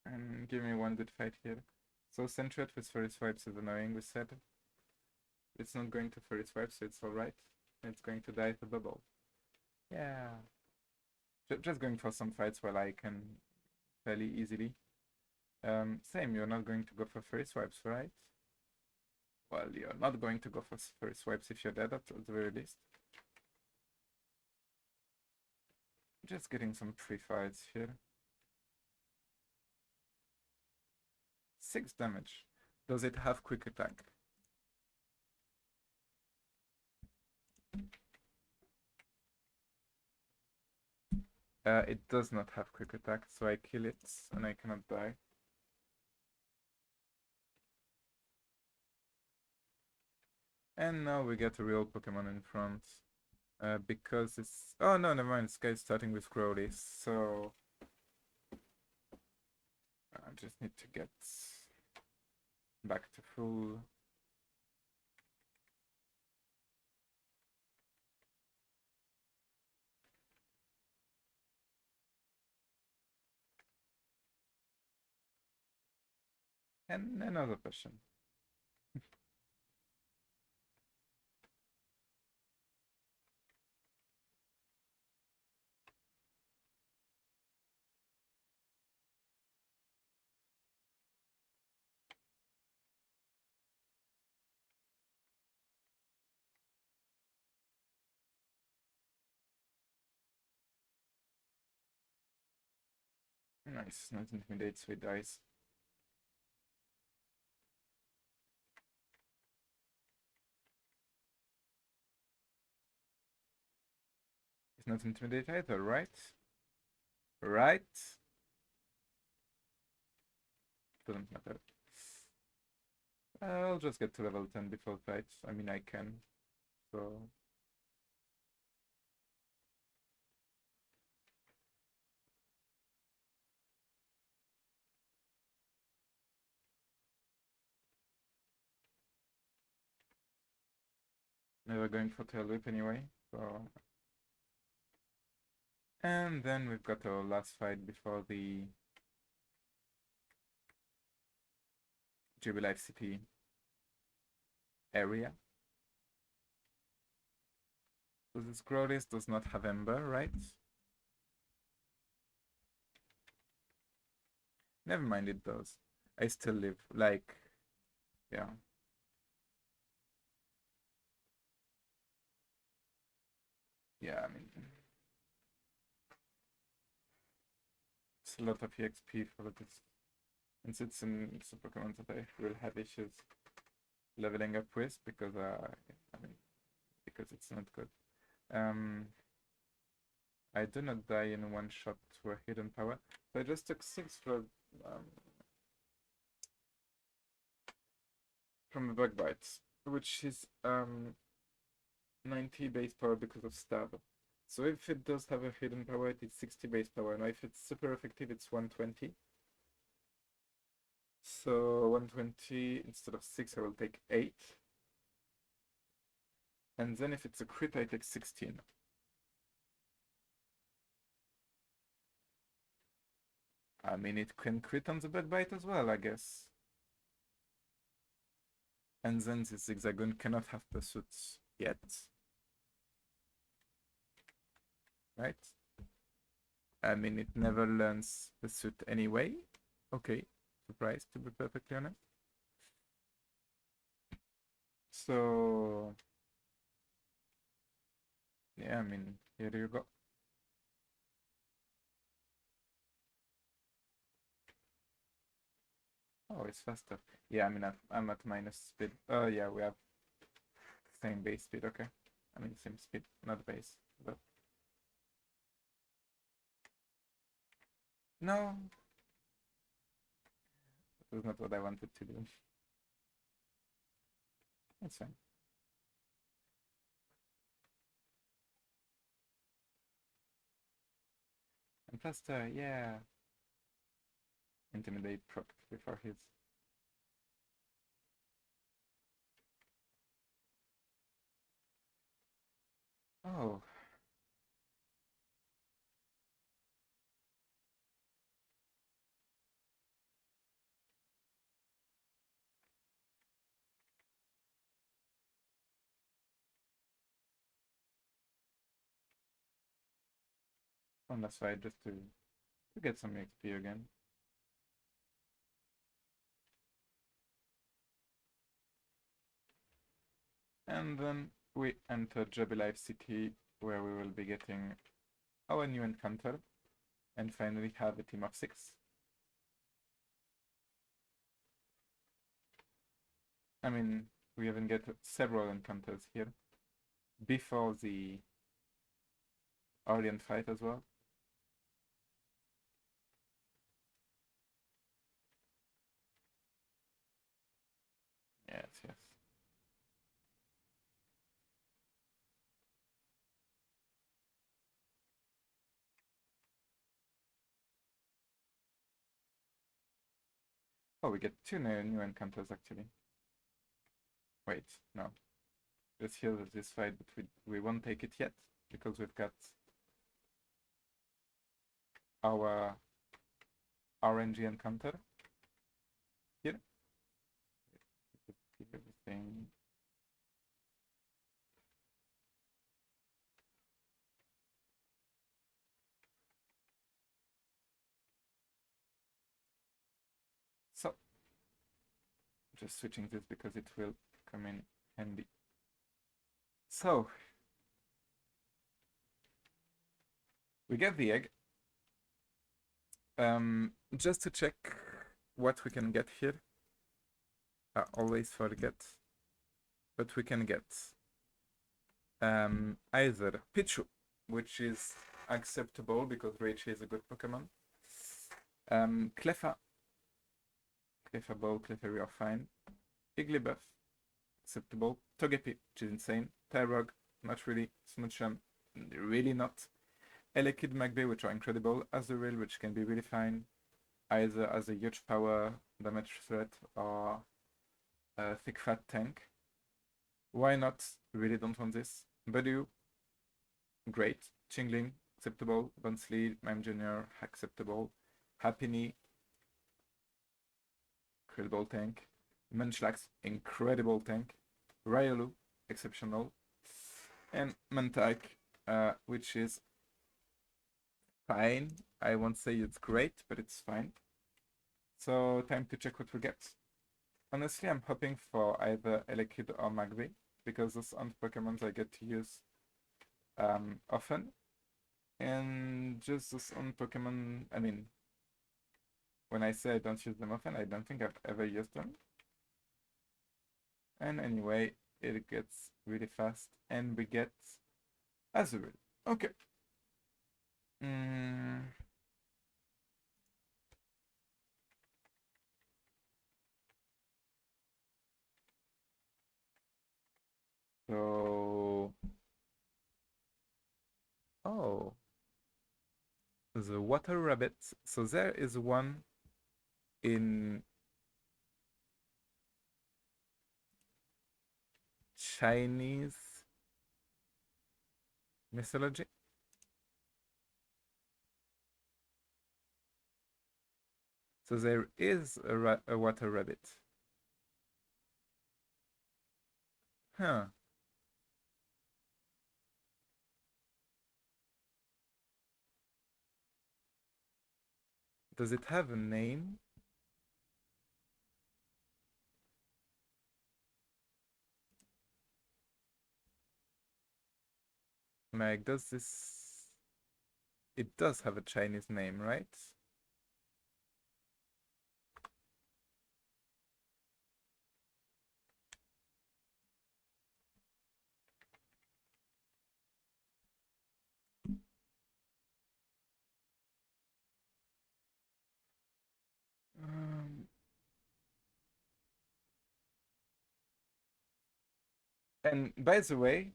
And give me one good fight here. So Sentret with Furry Swipes is annoying, we said. It's not going to Furry Swipe, so it's alright. And it's going to die to bubble. Yeah. Just going for some fights where I can fairly easily. Same, you're not going to go for fairy swipes, right? Well, you're not going to go for fairy swipes if you're dead at the very least. Just getting some pre-fights here. 6 damage. Does it have quick attack? It does not have quick attack, so I kill it and I cannot die. And now we get a real Pokemon in front. Because it's... Oh no, never mind, this guy's starting with Growly, so... I just need to get back to full. And another question. Nice, not intimidate, so it dies. It's not intimidate either, right? Right? Doesn't matter. I'll just get to level 10 before fight. I mean, I can. So... Never going for tail whip anyway. So... And then we've got our last fight before the GB Life City area. So this Growlithe does not have Ember, right? Never mind, it does. I still live. Like, yeah. Yeah, I mean... It's a lot of EXP for this. And it's a Pokemon that I will have issues leveling up with because, I mean, because it's not good. I do not die in one shot to a hidden power. So I just took 6 from the bug bites, which is 90 base power because of stab. So if it does have a hidden power, it's 60 base power. Now if it's super effective, it's 120. So 120 instead of 6, I will take 8. And then if it's a crit, I take 16. I mean, it can crit on the bug bite as well, I guess. And then this Zigzagoon cannot have pursuits yet. Right? I mean, it never learns pursuit anyway. Okay, surprised to be perfectly honest. So, yeah, I mean, here you go. Oh, it's faster. Yeah, I mean, I'm at minus speed. Oh, yeah, we have same base speed, okay. I mean, same speed, not base, but... No! That was not what I wanted to do. It's fine. And faster, yeah! Intimidate proc before his... Oh. on the side just to get some XP again. And then we enter Jubilife City, where we will be getting our new encounter and finally have a team of 6. I mean, we even get several encounters here before the Orient fight as well. Yes, yes. Oh, we get 2 new encounters actually. Wait, no. Just here this fight, but we won't take it yet because we've got our RNG encounter here. Just keep everything. So, just switching this because it will come in handy. So, we get the egg. Just to check what we can get here. I always forget. But we can get either Pichu, which is acceptable because Raichu is a good Pokemon. Cleffa. Clefable, Clefairy are fine. Igglybuff, acceptable. Togepi, which is insane. Tyrog, not really. Smoochum, really not. Elekid, Magby, which are incredible. Azurill, which can be really fine, either as a huge power damage threat or a thick fat tank. Why not? Really don't want this. Budew, great. Chingling, acceptable. Bonsly, Mime Jr., acceptable. Happiny, incredible tank. Munchlax, incredible tank. Riolu, exceptional. And Mantyke, which is fine. I won't say it's great, but it's fine. So time to check what we get. Honestly, I'm hoping for either Elekid or Magby, because those aren't Pokemons I get to use often. And just those on Pokemon, I mean, when I say I don't use them often, I don't think I've ever used them. And anyway, it gets really fast, and we get Azurill. Okay. So, oh, the water rabbit. So there is one in Chinese mythology. So there is a water rabbit. Huh. Does it have a name? Like, does this... It does have a Chinese name, right? Um, and by the way,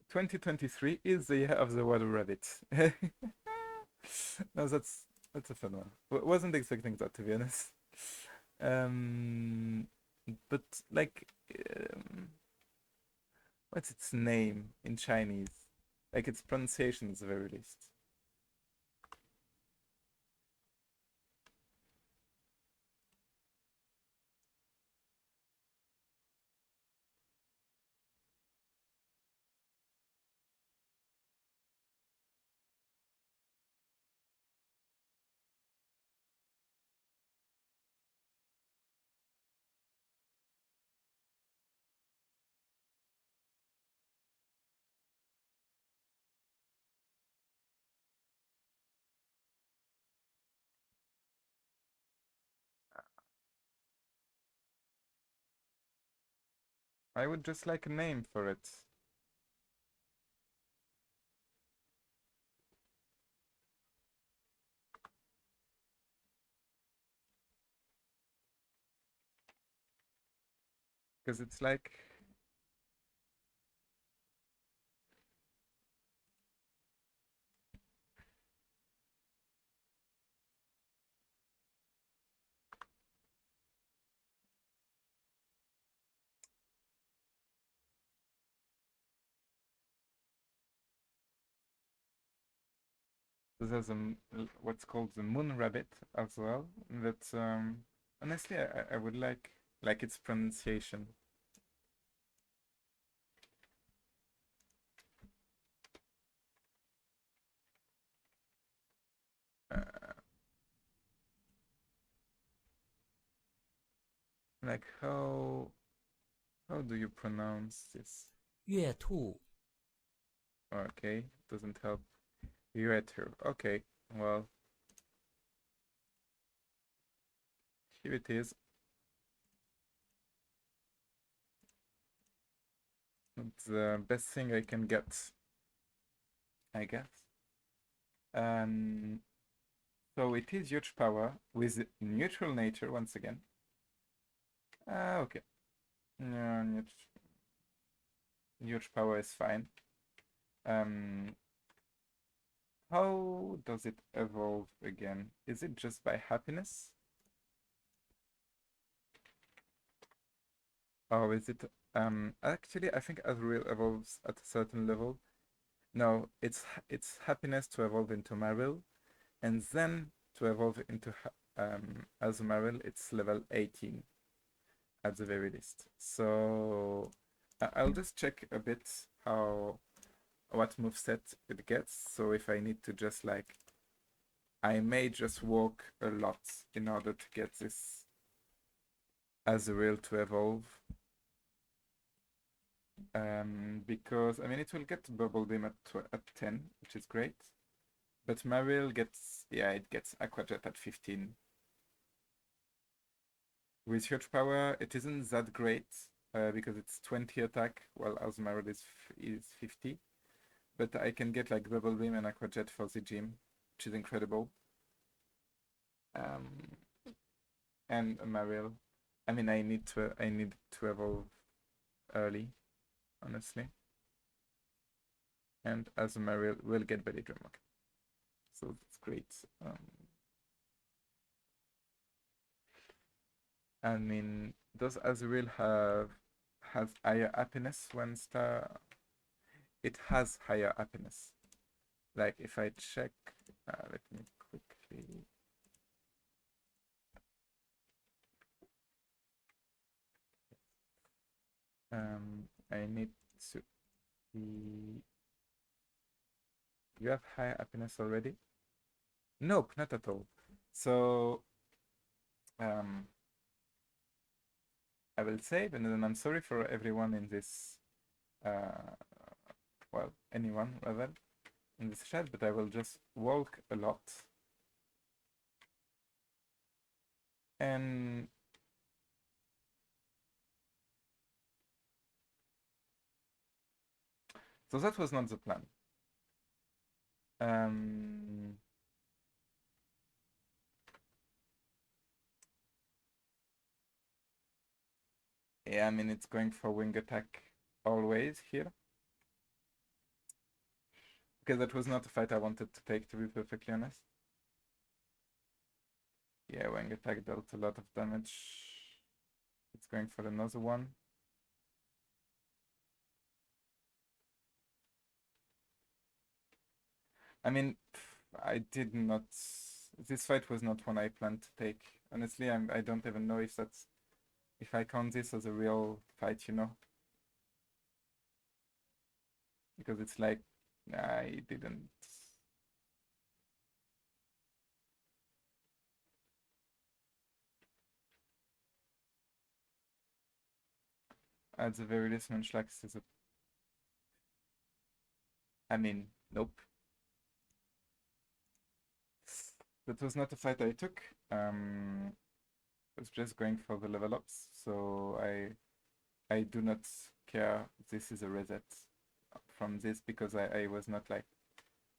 2023 is the year of the water rabbit. No, that's a fun one. Wasn't expecting that, to be honest. Um, but like, what's its name in Chinese? Like its pronunciation is the very least. I would just like a name for it. Because it's like... There's what's called the moon rabbit as well. That honestly I would like its pronunciation. Uh, like how do you pronounce this? 月兔 Okay, doesn't help. Ueter. Okay, well, here it is. It's the best thing I can get, I guess. Um, so it is huge power with neutral nature once again. Okay. Yeah, huge power is fine. Um, how does it evolve again? Is it just by happiness? Or is it actually I think Azrael evolves at a certain level. No, it's happiness to evolve into Maril, and then to evolve into Azumarill, it's level 18 at the very least. So I'll just check a bit how what moveset it gets. So if I need to just like I may just walk a lot in order to get this Azrael to evolve. Because I mean it will get Bubble Beam at 10, which is great. But Mariel gets, yeah, it gets Aqua Jet at 15. With huge power, it isn't that great because it's 20 attack, while Azumarill is 50. But I can get like Bubble Beam and Aqua Jet for the gym, which is incredible. Um, and Mariel, I mean, I need to evolve early, honestly. And Azumarill will get Belly Drum. Okay. So that's great. I mean, does Azrael has higher happiness when star? It has higher happiness. Like if I check, let me quickly. I need to see. You have higher happiness already? Nope, not at all. So, um, I will save, and then I'm sorry for everyone in this. Uh, well, anyone rather in this chat, but I will just walk a lot. And so that was not the plan. Um, yeah, I mean, it's going for wing attack always here. Because that was not a fight I wanted to take, to be perfectly honest. Yeah, wing attack dealt a lot of damage. It's going for another one. I mean, I did not... This fight was not one I planned to take. Honestly, I don't even know if that's... If I count this as a real fight, you know? Because it's like, I didn't... At the very least, Munchlax is a... I mean, nope. That was not a fight I took. I was just going for the level ups, so I I do not care. This is a reset from this because I was not like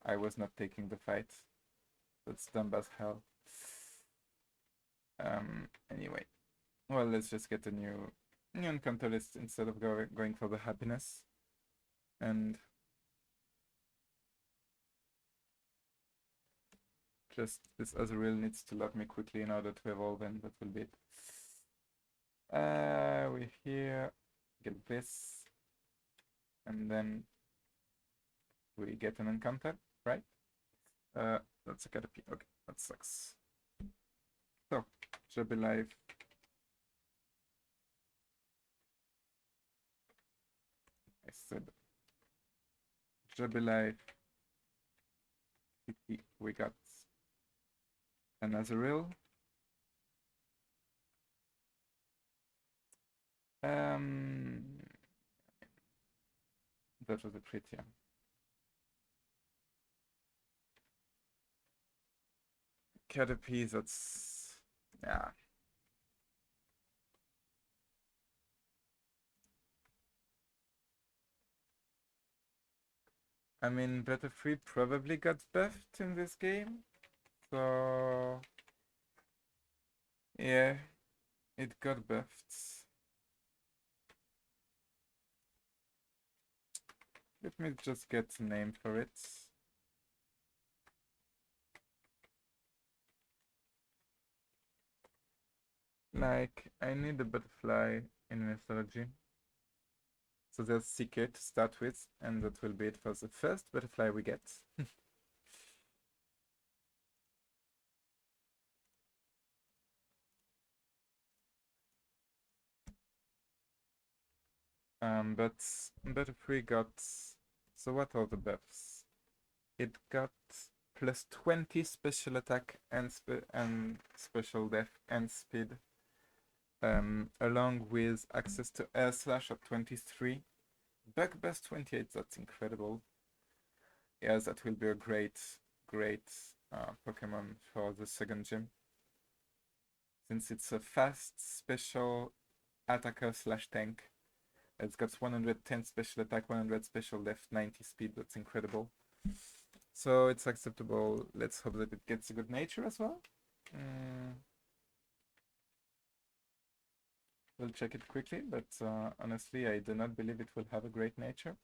I was not taking the fight. That's dumb as hell. Anyway, well, let's just get a new encounter list instead of going for the happiness. And just this Azrael needs to lock me quickly in order to evolve, and that will be it. We're here, get this, and then we get an encounter, right? That's a Caterpie. Okay, that sucks. So, Jubilife. I said Jubilife. We got an Azrael. That was a prettier. Caterpie, that's yeah. I mean, Butterfree probably got buffed in this game, so yeah, it got buffed. Let me just get a name for it. Like, I need a butterfly in mythology. So there's Secret to start with, and that will be it for the first butterfly we get. But Butterfree got... So what are the buffs? It got plus 20 special attack and special def and speed. Along with access to Air Slash at 23. Bug Burst 28, that's incredible. Yeah, that will be a great Pokemon for the second gym. Since it's a fast special attacker slash tank. It's got 110 special attack, 100 special def, 90 speed. That's incredible. So it's acceptable. Let's hope that it gets a good nature as well. We'll check it quickly, but honestly, I do not believe it will have a great nature.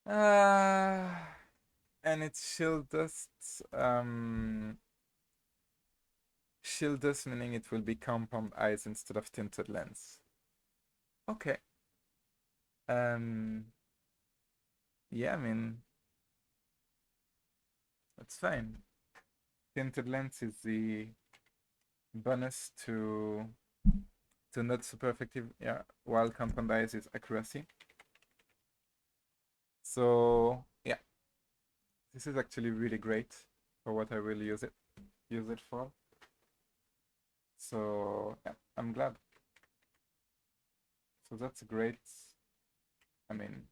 And it's Shield Dust. Shield Dust meaning it will be Compound Eyes instead of Tinted Lens. Okay. Yeah, I mean, that's fine. Tinted Lens is the bonus to not super effective, yeah, while Compound Eyes is accuracy. So yeah, this is actually really great for what I will use it for. So yeah, I'm glad. So that's great. I mean,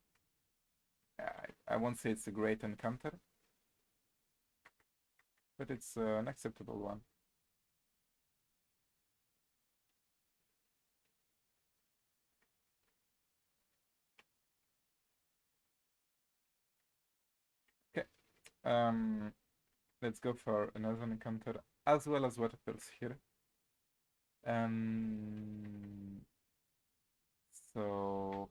I won't say it's a great encounter, but it's an acceptable one. Okay, let's go for another encounter as well as water pills here. So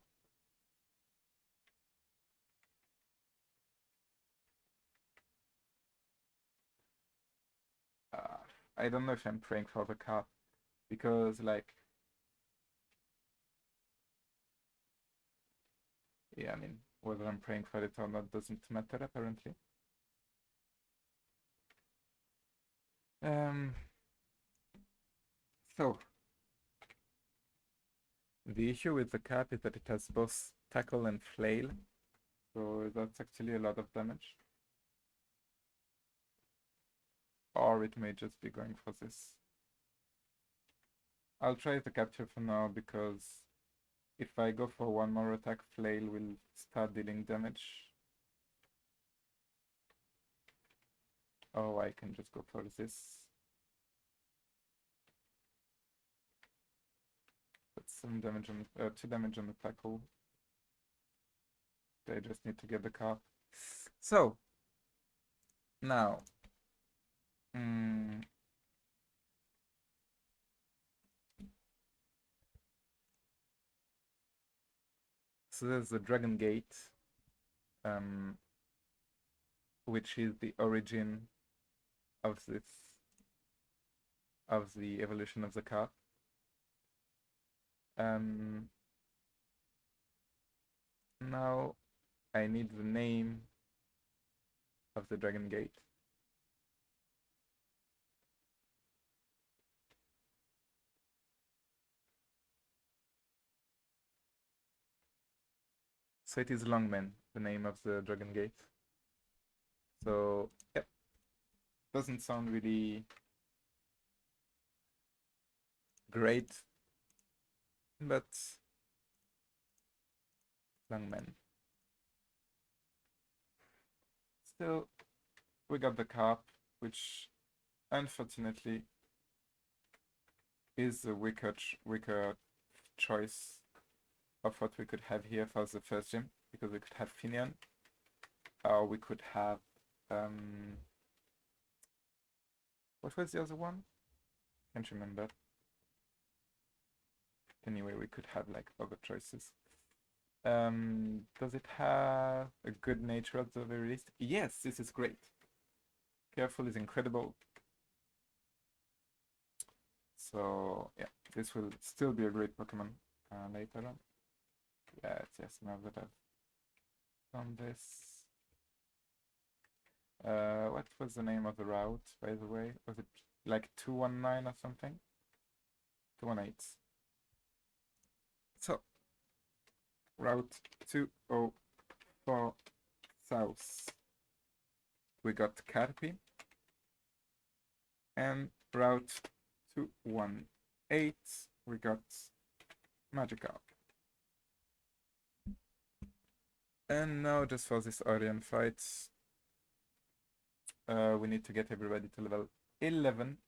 I don't know if I'm praying for the card because like yeah, I mean whether I'm praying for it or not doesn't matter apparently. So the issue with the cap is that it has both tackle and flail, so that's actually a lot of damage. Or it may just be going for this. I'll try the capture for now because if I go for one more attack, flail will start dealing damage. Oh, I can just go for this. Put some damage on 2 damage on the tackle. They just need to get the car. So now, so there's the Dragon Gate, which is the origin of the evolution of the car. Now I need the name of the Dragon Gate. So it is Longman, the name of the Dragon Gate. So, yep. Doesn't sound really great, but Longman. Still, we got the carp, which unfortunately is the weaker choice of what we could have here for the first gym, because we could have Finian, or we could have what was the other one? Can't remember. Anyway, we could have like other choices. Does it have a good nature at the very least? Yes, this is great. Careful is incredible. So yeah, this will still be a great Pokemon later on. Yes, now that I've done this. What was the name of the route, by the way? Was it like 219 or something? 218. So, route 204 south. We got Caterpie. And route 218, we got Magikarp. And now, just for this Orion fight, we need to get everybody to level 11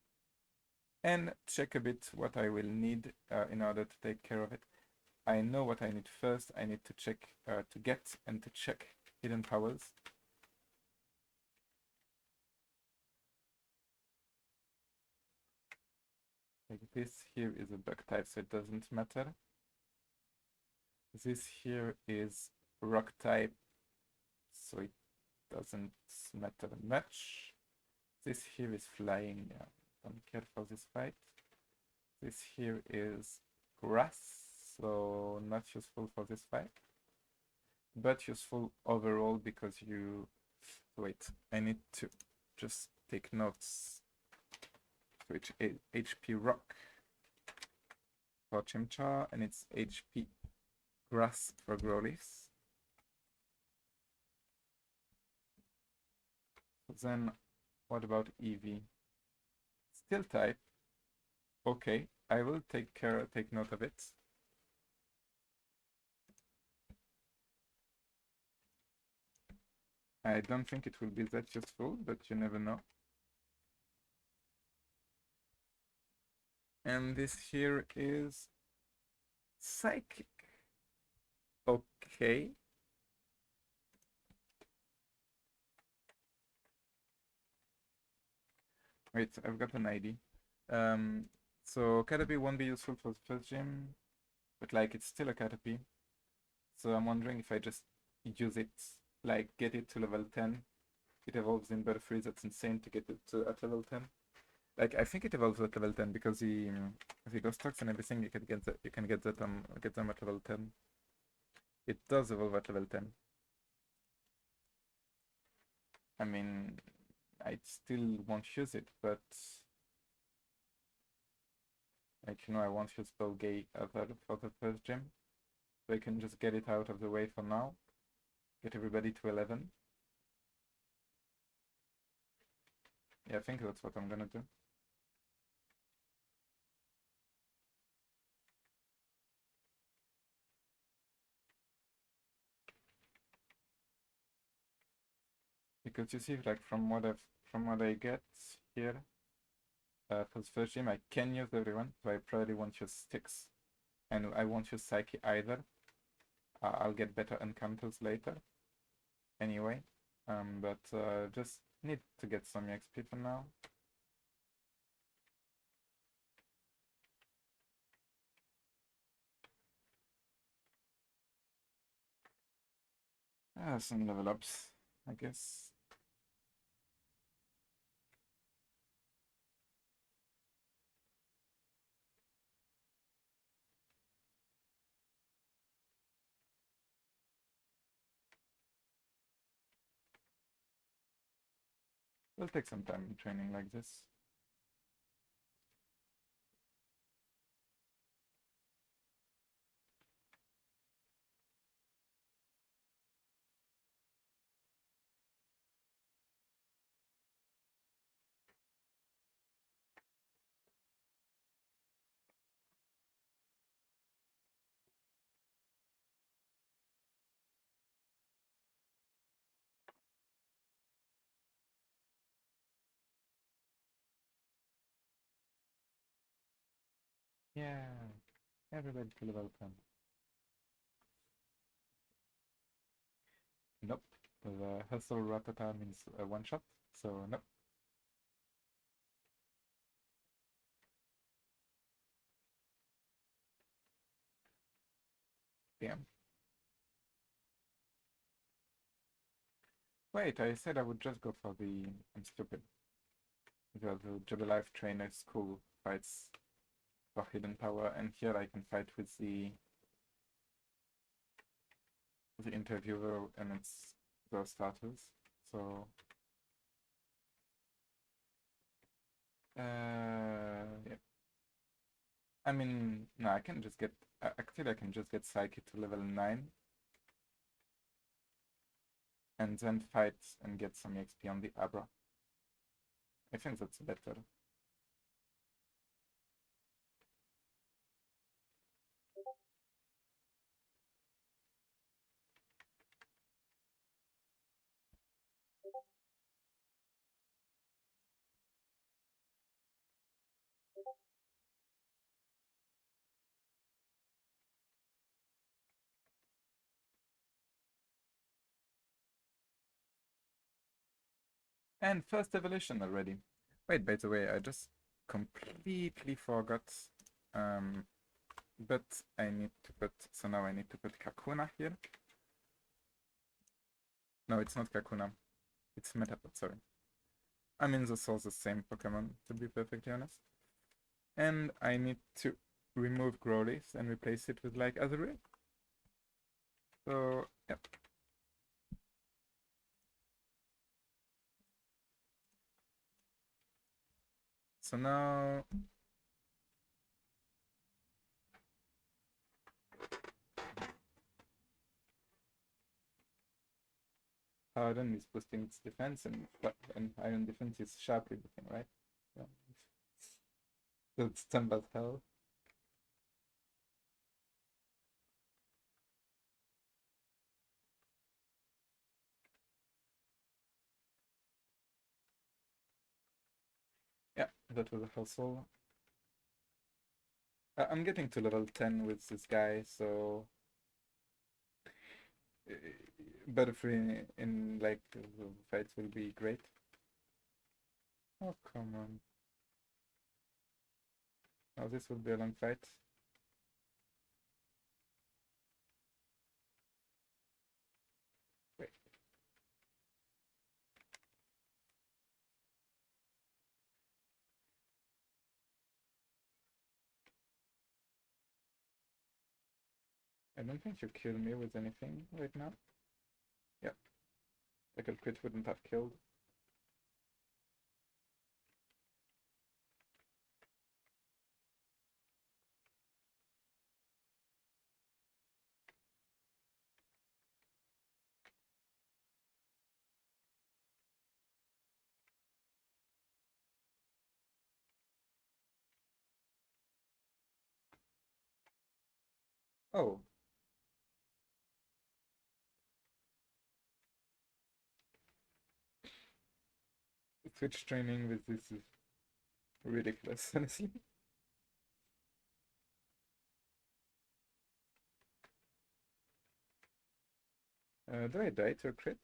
and check a bit what I will need in order to take care of it. I know what I need first. I need to check, to get and to check hidden powers. Like this here is a bug type, so it doesn't matter. This here is rock type, so it doesn't matter much. This here is flying. Don't care for this fight. This here is grass, so not useful for this fight, but useful overall because you... Wait, I need to just take notes. Switch HP rock for Chimchar, and it's HP grass for Growlithe. Then what about EV? Still type. Okay, I will take note of it. I don't think it will be that useful, but you never know. And this here is Psychic. Okay. Wait, I've got an ID. So Caterpie won't be useful for the first gym, but like it's still a Caterpie. So I'm wondering if I just use it, like get it to level 10. It evolves in Butterfree. That's insane to get it to at level 10. Like I think it evolves at level 10 because the ghost stocks and everything you can get them at level 10. It does evolve at level 10. I mean, I still won't use it, but like I won't use Spellgate for the first gym, so I can just get it out of the way for now. Get everybody to 11. Yeah, I think that's what I'm gonna do. Because you see, like from from what I get here, for the first gym, I can use everyone, so I probably won't use Styx. And I won't use Psyche either. I'll get better encounters later. Anyway. But just need to get some XP for now. Some level ups, I guess. Will take some time in training like this. Yeah, everybody to level 10. Nope. The Hustle Ratata means a one shot, so nope. Damn. Wait, I said I would just go for the... I'm stupid. The Jubilife Trainer School fights for hidden power, and here I can fight with the interviewer and its those starters. So yeah. I mean, no, I can just get actually I can just get Psyche to level 9 and then fight and get some XP on the Abra. I think that's better. And first evolution already. Wait, by the way, I just completely forgot. But I need to put, so now I need to put Kakuna here. No, it's not Kakuna. It's Metapod, sorry. I mean, those are the same Pokemon, to be perfectly honest. And I need to remove Growlithe and replace it with, like, Azurill. So, yep. So now... Harden is boosting its defense, and Iron defense is sharply looking, right? Yeah. So it's dumb as hell. Yeah, that was a hustle. I'm getting to level 10 with this guy, so Butterfree in like the fights will be great. Oh, come on. Oh, this will be a long fight. Wait. I don't think you kill me with anything right now. Yep. Like a crit wouldn't have killed. Oh. Twitch streaming with this is ridiculous, honestly. Do I die to a crit?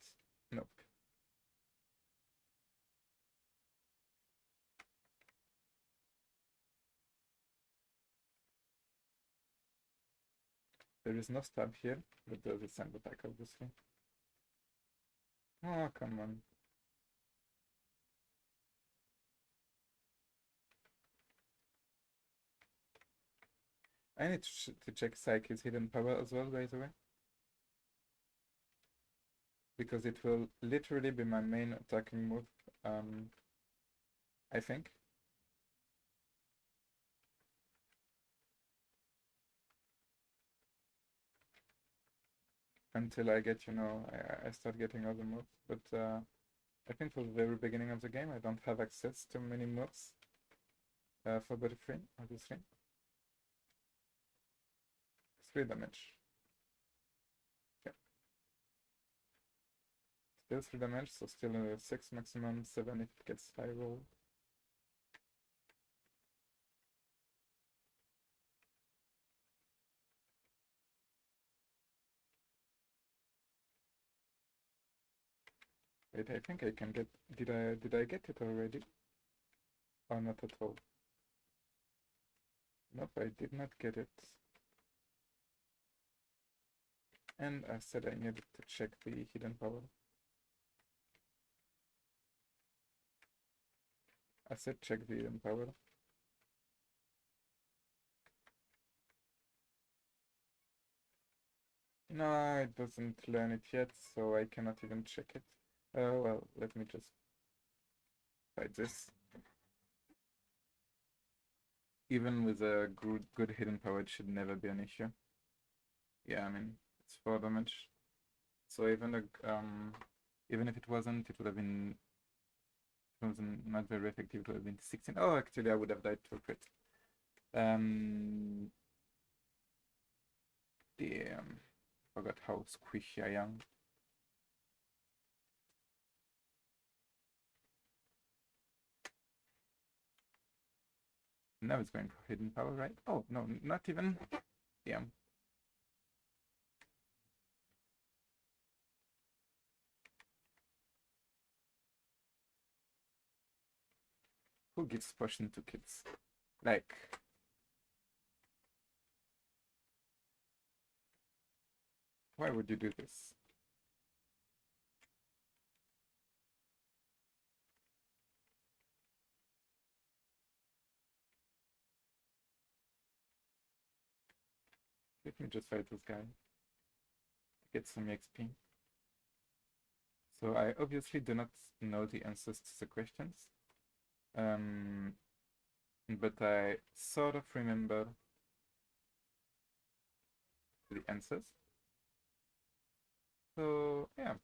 Nope. There is no stab here, but there's a sand attack, obviously. Oh, come on. I need to check Psyche's hidden power as well, by the way. Because it will literally be my main attacking move, I think. Until I get, I start getting other moves. But I think for the very beginning of the game, I don't have access to many moves for body free, obviously. 3 damage. Yeah. Still 3 damage, so still 6 maximum, 7 if it gets high roll. Wait, I think I can get. Did I get it already? Or not at all? Nope, I did not get it. And I said I needed to check the hidden power. I said check the hidden power. No, it doesn't learn it yet, so I cannot even check it. Well, let me just fight this. Even with a good hidden power, it should never be an issue. Yeah, I mean, it's 4 damage. So even if it wasn't, it would have been. It wasn't not very effective. It would have been 16. Oh, actually, I would have died to a crit. Damn. Forgot how squishy I am. Now it's going for hidden power, right? Oh, no, not even. Damn. Who gives potion to kids? Like, why would you do this? Let me just fight this guy. Get some XP. So I obviously do not know the answers to the questions. But I sort of remember the answers. So yeah.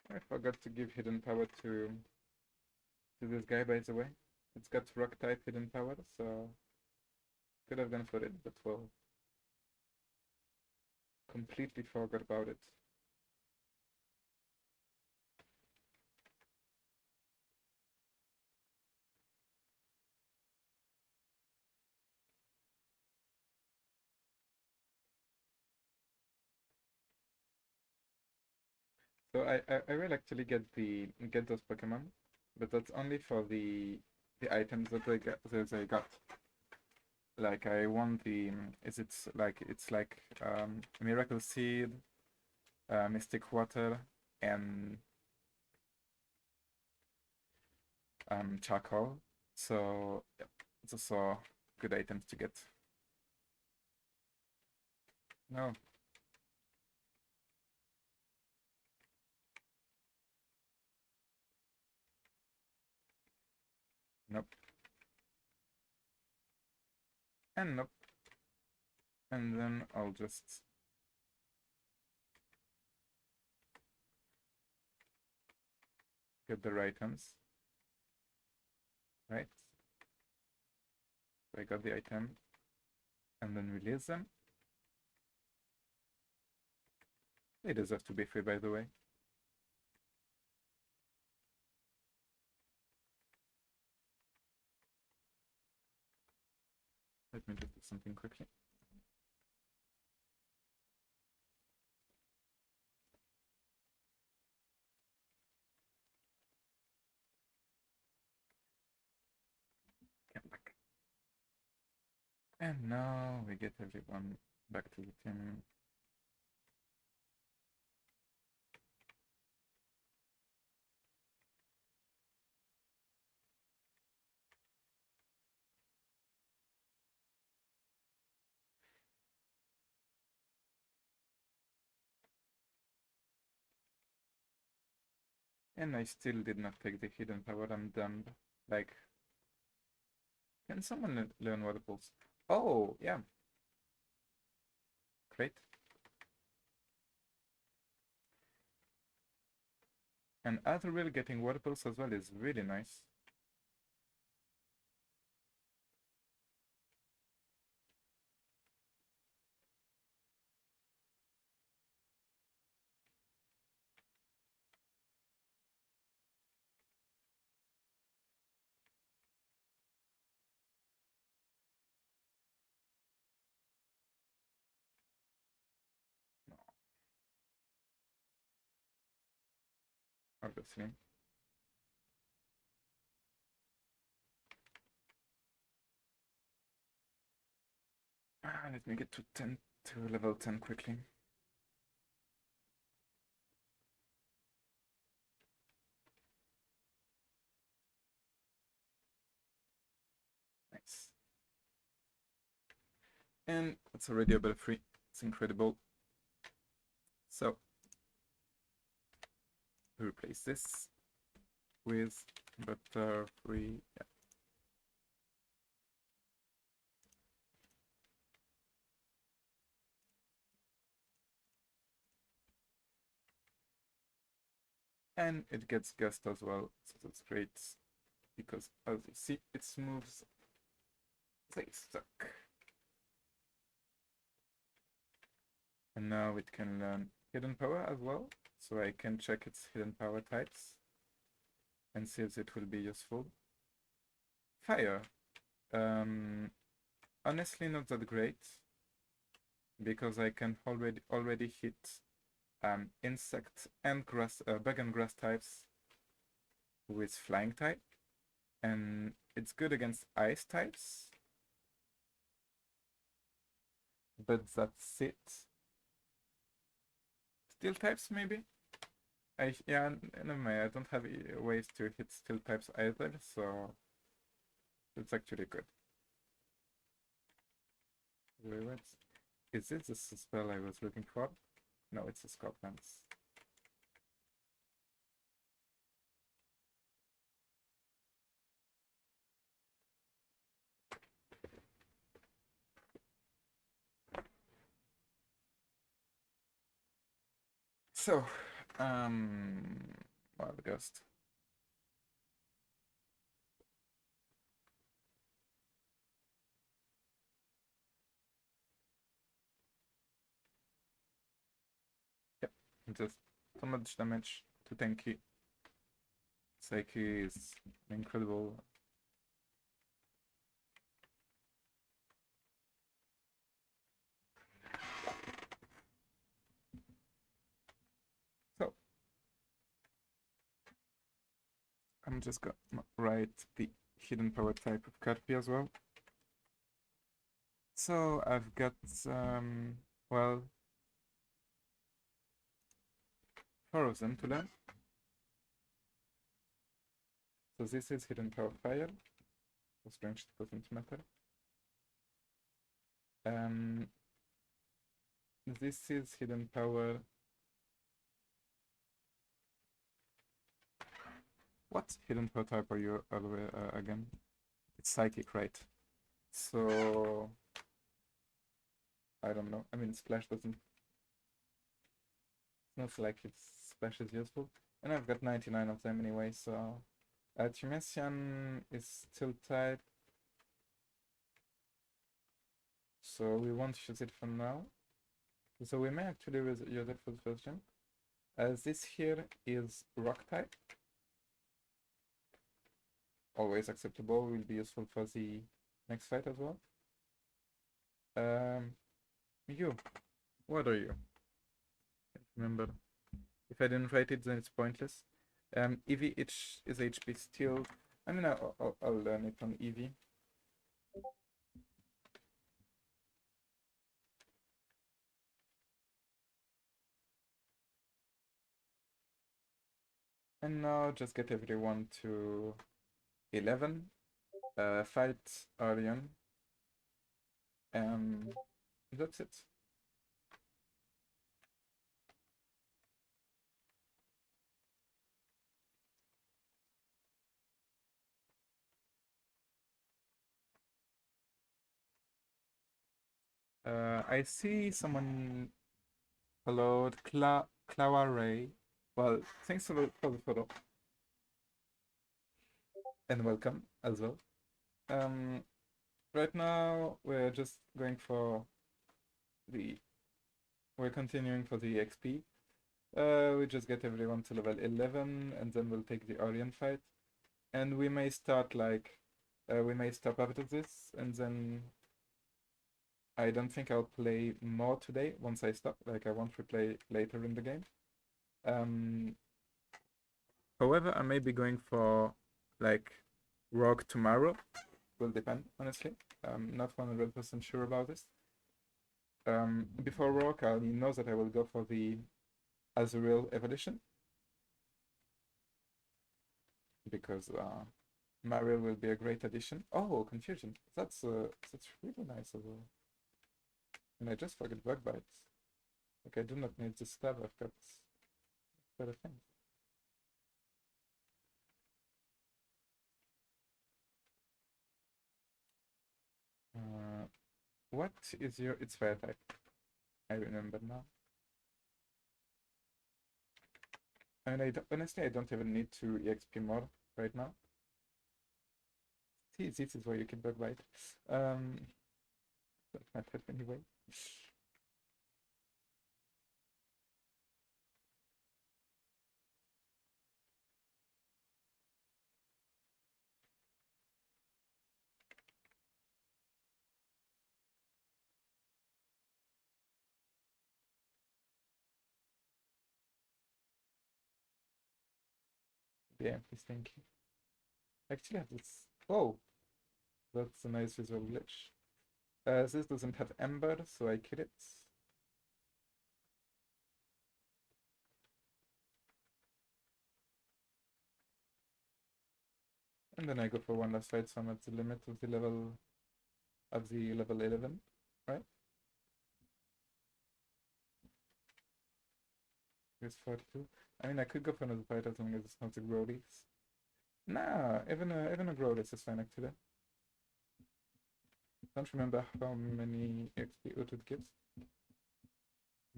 I forgot to give hidden power to this guy, by the way. It's got rock type hidden power, so could have gone for it, but well, completely forgot about it. So I will actually get those Pokemon, but that's only for the items that they got. Like I want the it's like Miracle Seed, Mystic Water, and Charcoal. So yep, it's also good items to get. No. Nope. And nope. And then I'll just get the items. Right? So I got the item. And then release them. They deserve to be free, by the way. Let me just do something quickly. Get back. And now we get everyone back to the team. And I still did not take the hidden power. I'm dumb. Like, can someone learn water pulse? Oh, yeah. Great. And Azrael getting water pulse as well is really nice. No, obviously. Let me get to level 10 quickly. Nice. And it's already a bit free. It's incredible. So we replace this with butter free. Yeah. And it gets gust as well, so that's great because as you see, it moves like stuck. And now it can learn hidden power as well, so I can check its hidden power types and see if it will be useful. Fire. Honestly, not that great because I can already hit insect and grass, bug and grass types with flying type, and it's good against ice types, but that's it. Steel types maybe? Yeah, never mind. I don't have ways to hit steel types either, so it's actually good. Wait, is this the spell I was looking for? No, it's a Scotland's. So, Wild Ghost. Yep, just so much damage to tanky. Psyche is incredible. So, I'm just gonna write the hidden power type of Carpi as well. So I've got, well, 4 of them to learn. So this is hidden power fire. So strength doesn't matter. This is hidden power. What hidden power type are you again? it's psychic, right? So I don't know. I mean, splash doesn't. It's not like it's splash is useful, and I've got 99 of them anyway. So Timesian is still tied, so we won't use it for now. So we may actually use it for the first gym. As this here is rock type, always acceptable. Will be useful for the next fight as well. You, what are you? Can't remember. If I didn't write it, then it's pointless. Eevee is HP still. I mean, I'll learn it on Eevee. And now just get everyone to 11. Fight Arian. That's it. I see someone followed Clara Ray. Well, thanks for the photo. And welcome as well. Right now we're just going for the we're continuing for the XP. We just get everyone to level 11 and then we'll take the Orion fight. And we may start like we may stop after this and then I don't think I'll play more today once I stop. Like I won't replay later in the game. However, I may be going for like Rogue tomorrow. Will depend, honestly. I'm not 100% sure about this. Before Rogue, I know that I will go for the Azuriel evolution because Mariel will be a great addition. Oh, confusion. That's really nice as well. And I just forgot bug bites. Like I do not need this stab. I've got better things. What is your? It's fire type. I remember now. And honestly, I don't even need to EXP more right now. See, this is why you can bug bite. That matter anyway. Yeah, please, thank you. Actually, I have this. Oh, that's a nice visual glitch. This doesn't have Ember, so I kill it. And then I go for one last fight, so I'm at the limit of the level 11, right? Here's 42. I mean, I could go for another fight as long as it's not the Grodies. Nah, even a Grodies is fine actually. Don't remember how many XP it gives.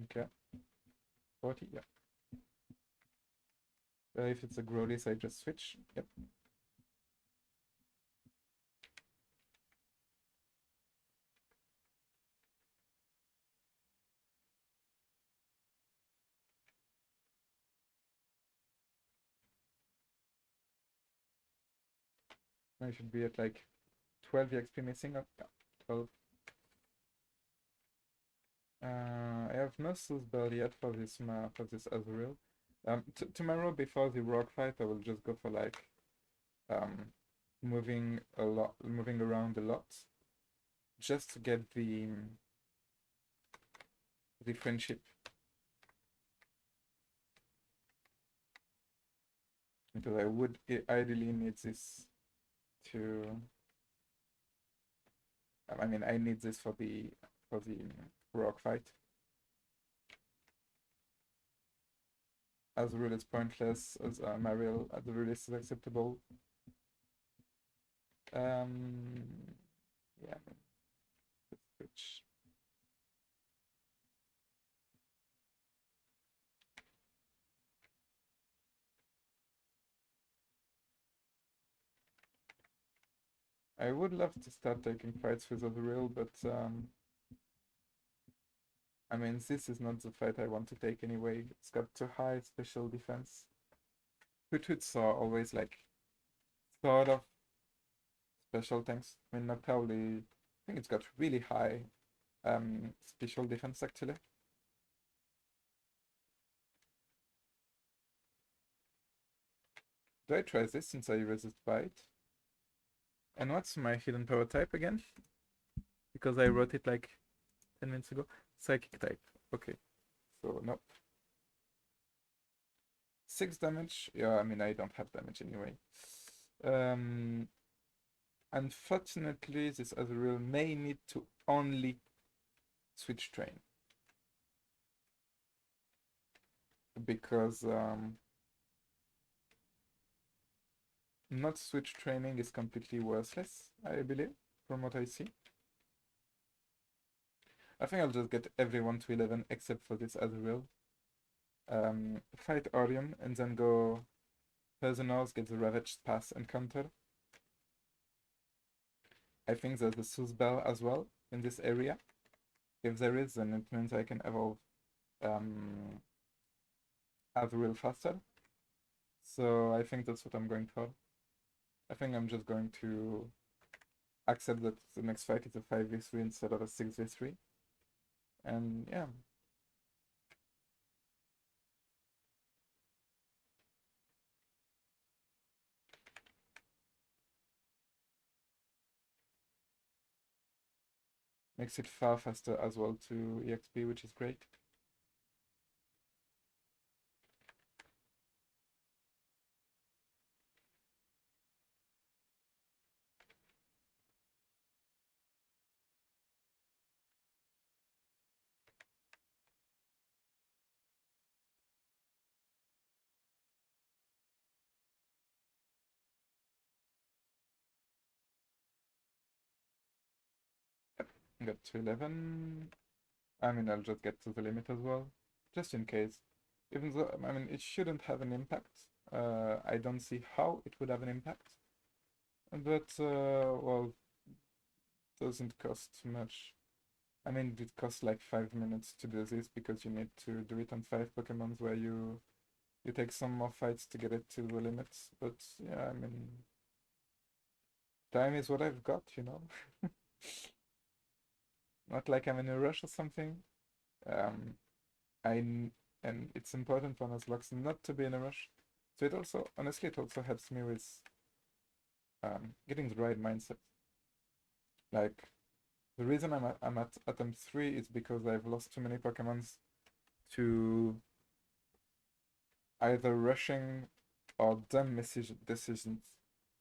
Okay. 40, yeah. If it's a Grodies, I just switch. Yep. I should be at like 12 XP missing. Oh, yeah, 12. I have no Suzbel yet for this Azuriel. Tomorrow before the rock fight, I will just go for like moving around a lot, just to get the friendship. Because I would ideally need this to. I mean, I need this for the rock fight. Azuriel is pointless, as Mariel Azuriel is acceptable. Yeah, switch. I would love to start taking fights with Azrael, but I mean, this is not the fight I want to take anyway. It's got too high special defense. Hoots are always like sort of special things. I mean, not totally. I think it's got really high special defense actually. Do I try this since I resist bite? And what's my hidden power type again? Because I wrote it like 10 minutes ago. Psychic type. Okay. So nope. 6 damage. Yeah, I mean I don't have damage anyway. Um Unfortunately, this Azrael may need to only switch train. Because not switch training is completely worthless, I believe, from what I see. I think I'll just get everyone to 11 except for this Azrael. Fight Orion and then go Personals, get the Ravaged Pass and counter. I think there's a Sooth Bell as well in this area. If there is, then it means I can evolve Azrael faster. So I think that's what I'm going for. I think I'm just going to accept that the next fight is a 5v3 instead of a 6v3. And yeah. Makes it far faster as well to EXP, which is great. Got to 11. I mean, I'll just get to the limit as well, just in case. Even though, I mean, it shouldn't have an impact. I don't see how it would have an impact. But, well, doesn't cost much. I mean, it costs like 5 minutes to do this because you need to do it on 5 Pokemons where you take some more fights to get it to the limits. But yeah, I mean, time is what I've got, you know? Not like I'm in a rush or something. Um, and it's important for Nuzlocke not to be in a rush. So it also, honestly, it also helps me with getting the right mindset. Like, the reason I'm at attempt 3 is because I've lost too many Pokemons to either rushing or dumb decisions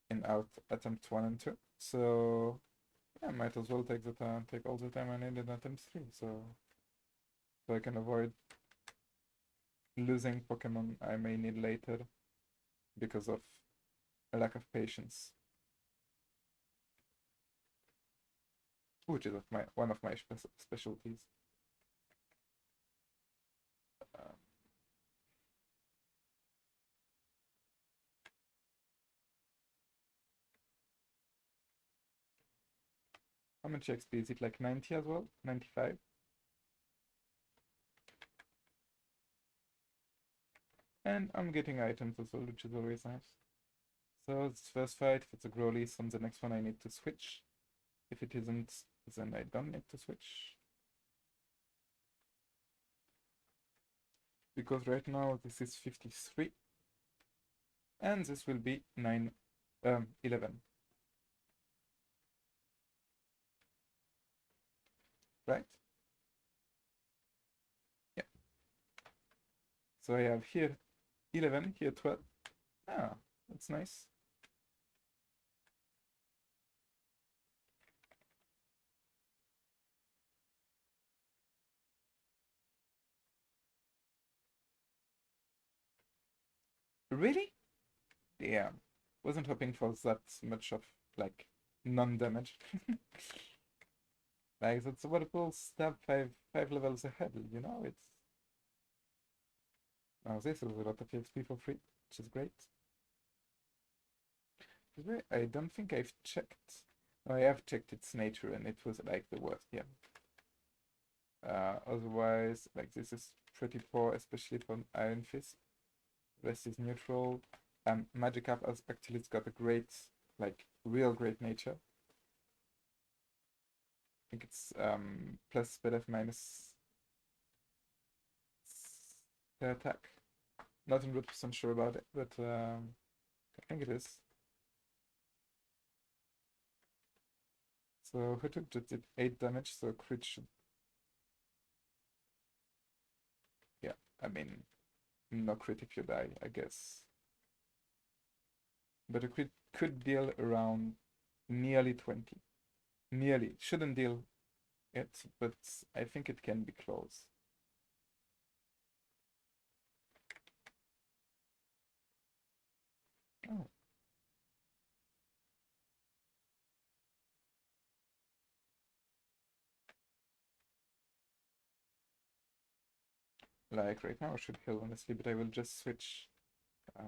in out attempt 1 and 2. So yeah, I might as well take all the time I need in attempt 3, so I can avoid losing Pokemon I may need later because of a lack of patience, which is one of my specialties. Um, how much XP is it? Like 90 as well? 95? And I'm getting items as well, which is always nice. So this first fight, if it's a Growlithe, on the next one I need to switch. If it isn't, then I don't need to switch. Because right now this is 53. And this will be 11. Right? Yeah. So I have here 11, here 12. Ah, that's nice. Really? Yeah. Wasn't hoping for that much of, like, non-damage. Like that's what it will stab five levels ahead, you know? It's now this is a lot of XP for free, which is great. I don't think I've checked. No, I have checked its nature and it was like the worst, yeah. Otherwise, like this is pretty poor, especially for Iron Fist. Rest is neutral. Magic Up has actually it's got a great, like real great nature. I think it's plus spell F minus attack. Not 100% sure about it, but I think it is. So who took just did 8 damage, so crit should. Yeah, I mean, no crit if you die, I guess. But a crit could deal around nearly 20. Nearly. Shouldn't deal it, but I think it can be close. Oh. Like right now I should heal honestly, but I will just switch to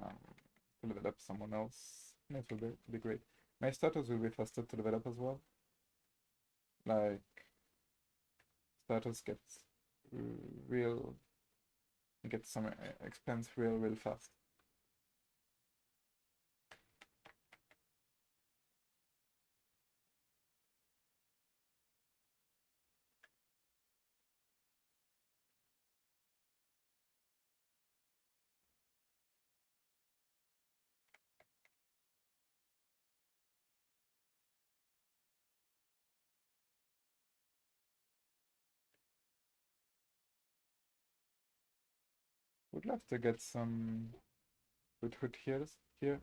level up someone else. That will be great. My starters will be faster to level up as well. Like starters get real get some expense real fast. Would love to get some good hood heals here.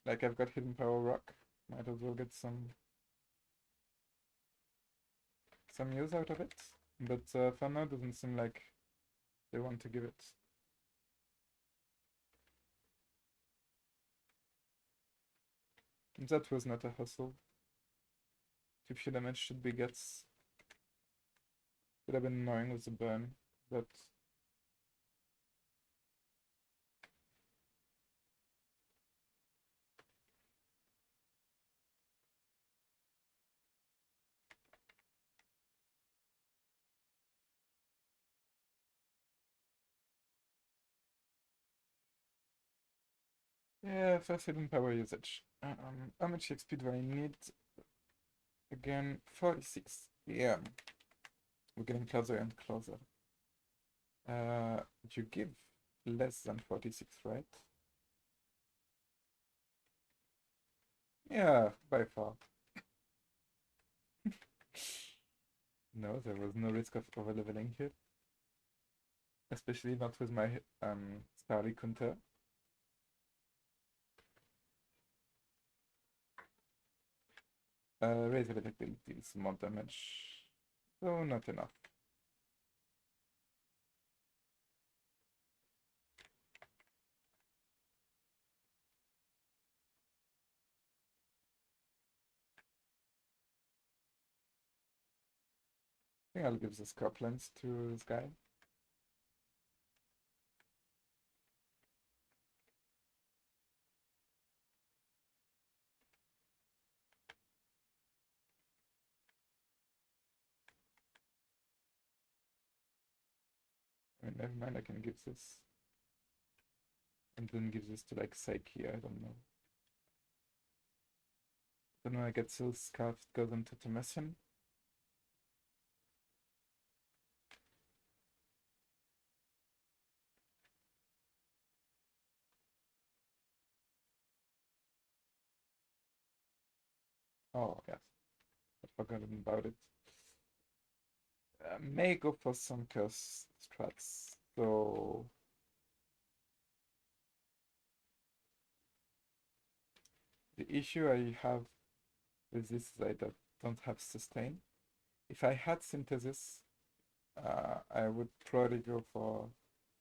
Like I've got Hidden Power Rock. Might as well get some use out of it. But for now doesn't seem like they want to give it. That was not a hustle. 2 few damage should be gets. Would have been annoying with the burn, but yeah, first hidden power usage. How much XP do I need? Again, 46. Yeah, we're getting closer and closer. You give less than 46, right? Yeah, by far. No, there was no risk of overleveling here. Especially not with my Starly counter. Raise availability deals more damage. So not enough. I think I'll give the Scarp Lens to this guy. I mean, never mind, I can give this. And then give this to like Psyche, I don't know. Then when I get Soul Scarf, it goes into Temessian. Oh, yes. I forgot about it. May go for some curse strats. So the issue I have with this is I don't have sustain. If I had synthesis, I would probably go for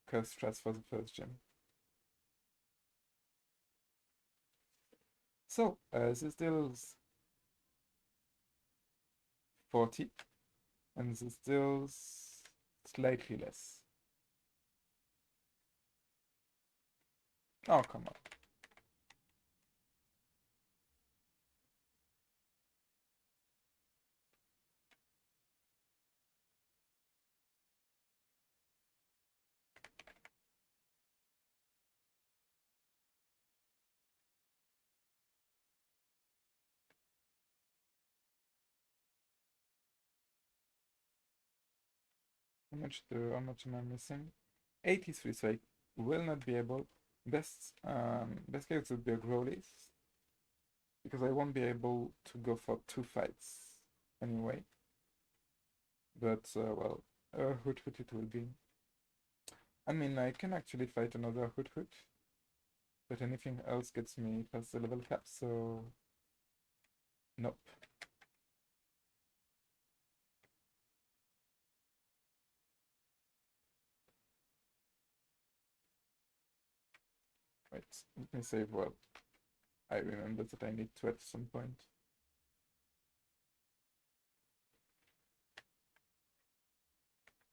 curse strats for the first gem. So this deals 40, and this deals slightly less. Oh, come on. How much am I missing? 83, so I will not be able. Best case would be a Growlithe, because I won't be able to go for 2 fights anyway. But, well, Hoot Hoot it will be. I mean, I can actually fight another Hoot Hoot, but anything else gets me past the level cap, so nope. Wait, let me save. Well, I remember that I need to at some point.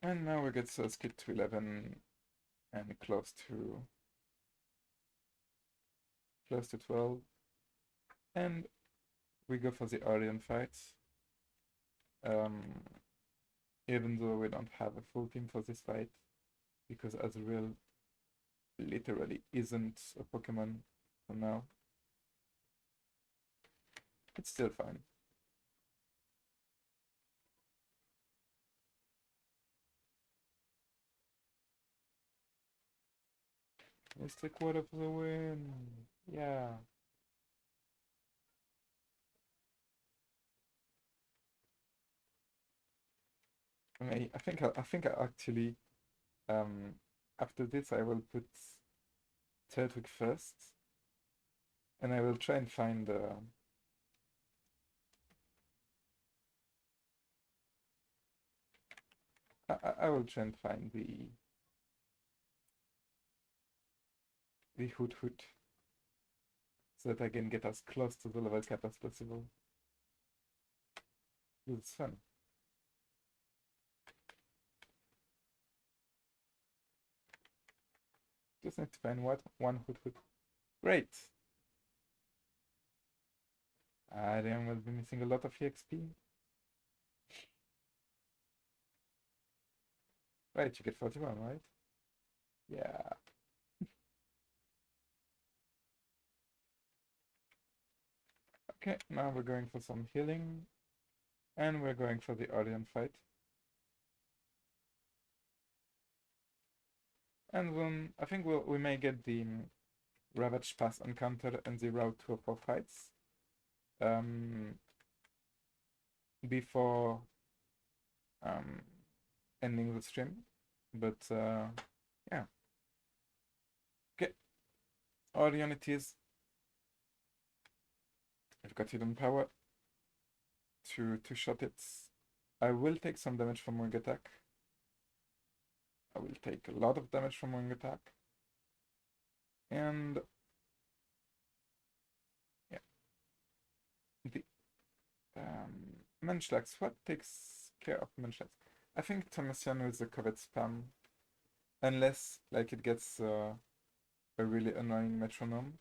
And now we get skip to 11 and close to 12. And we go for the Orion fight. Even though we don't have a full team for this fight, because Azrael literally isn't a Pokemon for now. It's still fine. Mystic Water for the win! Yeah. I think I actually after this I will put Turtwig first, and I will try and find I will try and find the Hoot Hoot, so that I can get as close to the level cap as possible. It's fun. Just need to find one Hoot Hoot. Great! I then will be missing a lot of EXP. Right, you get 41, right? Yeah. Okay, now we're going for some healing. And we're going for the Orion fight. And then I think we may get the Ravage Pass encounter and the Route 204 fights before ending the stream. But yeah. Okay. Orion it is. I've got hidden power to two-shot it. I will take some damage from wing attack. I will take a lot of damage from wing attack. And yeah. The Munchlax. What takes care of Munchlax? I think Thomasyan with the Covet spam. Unless like it gets a really annoying metronome.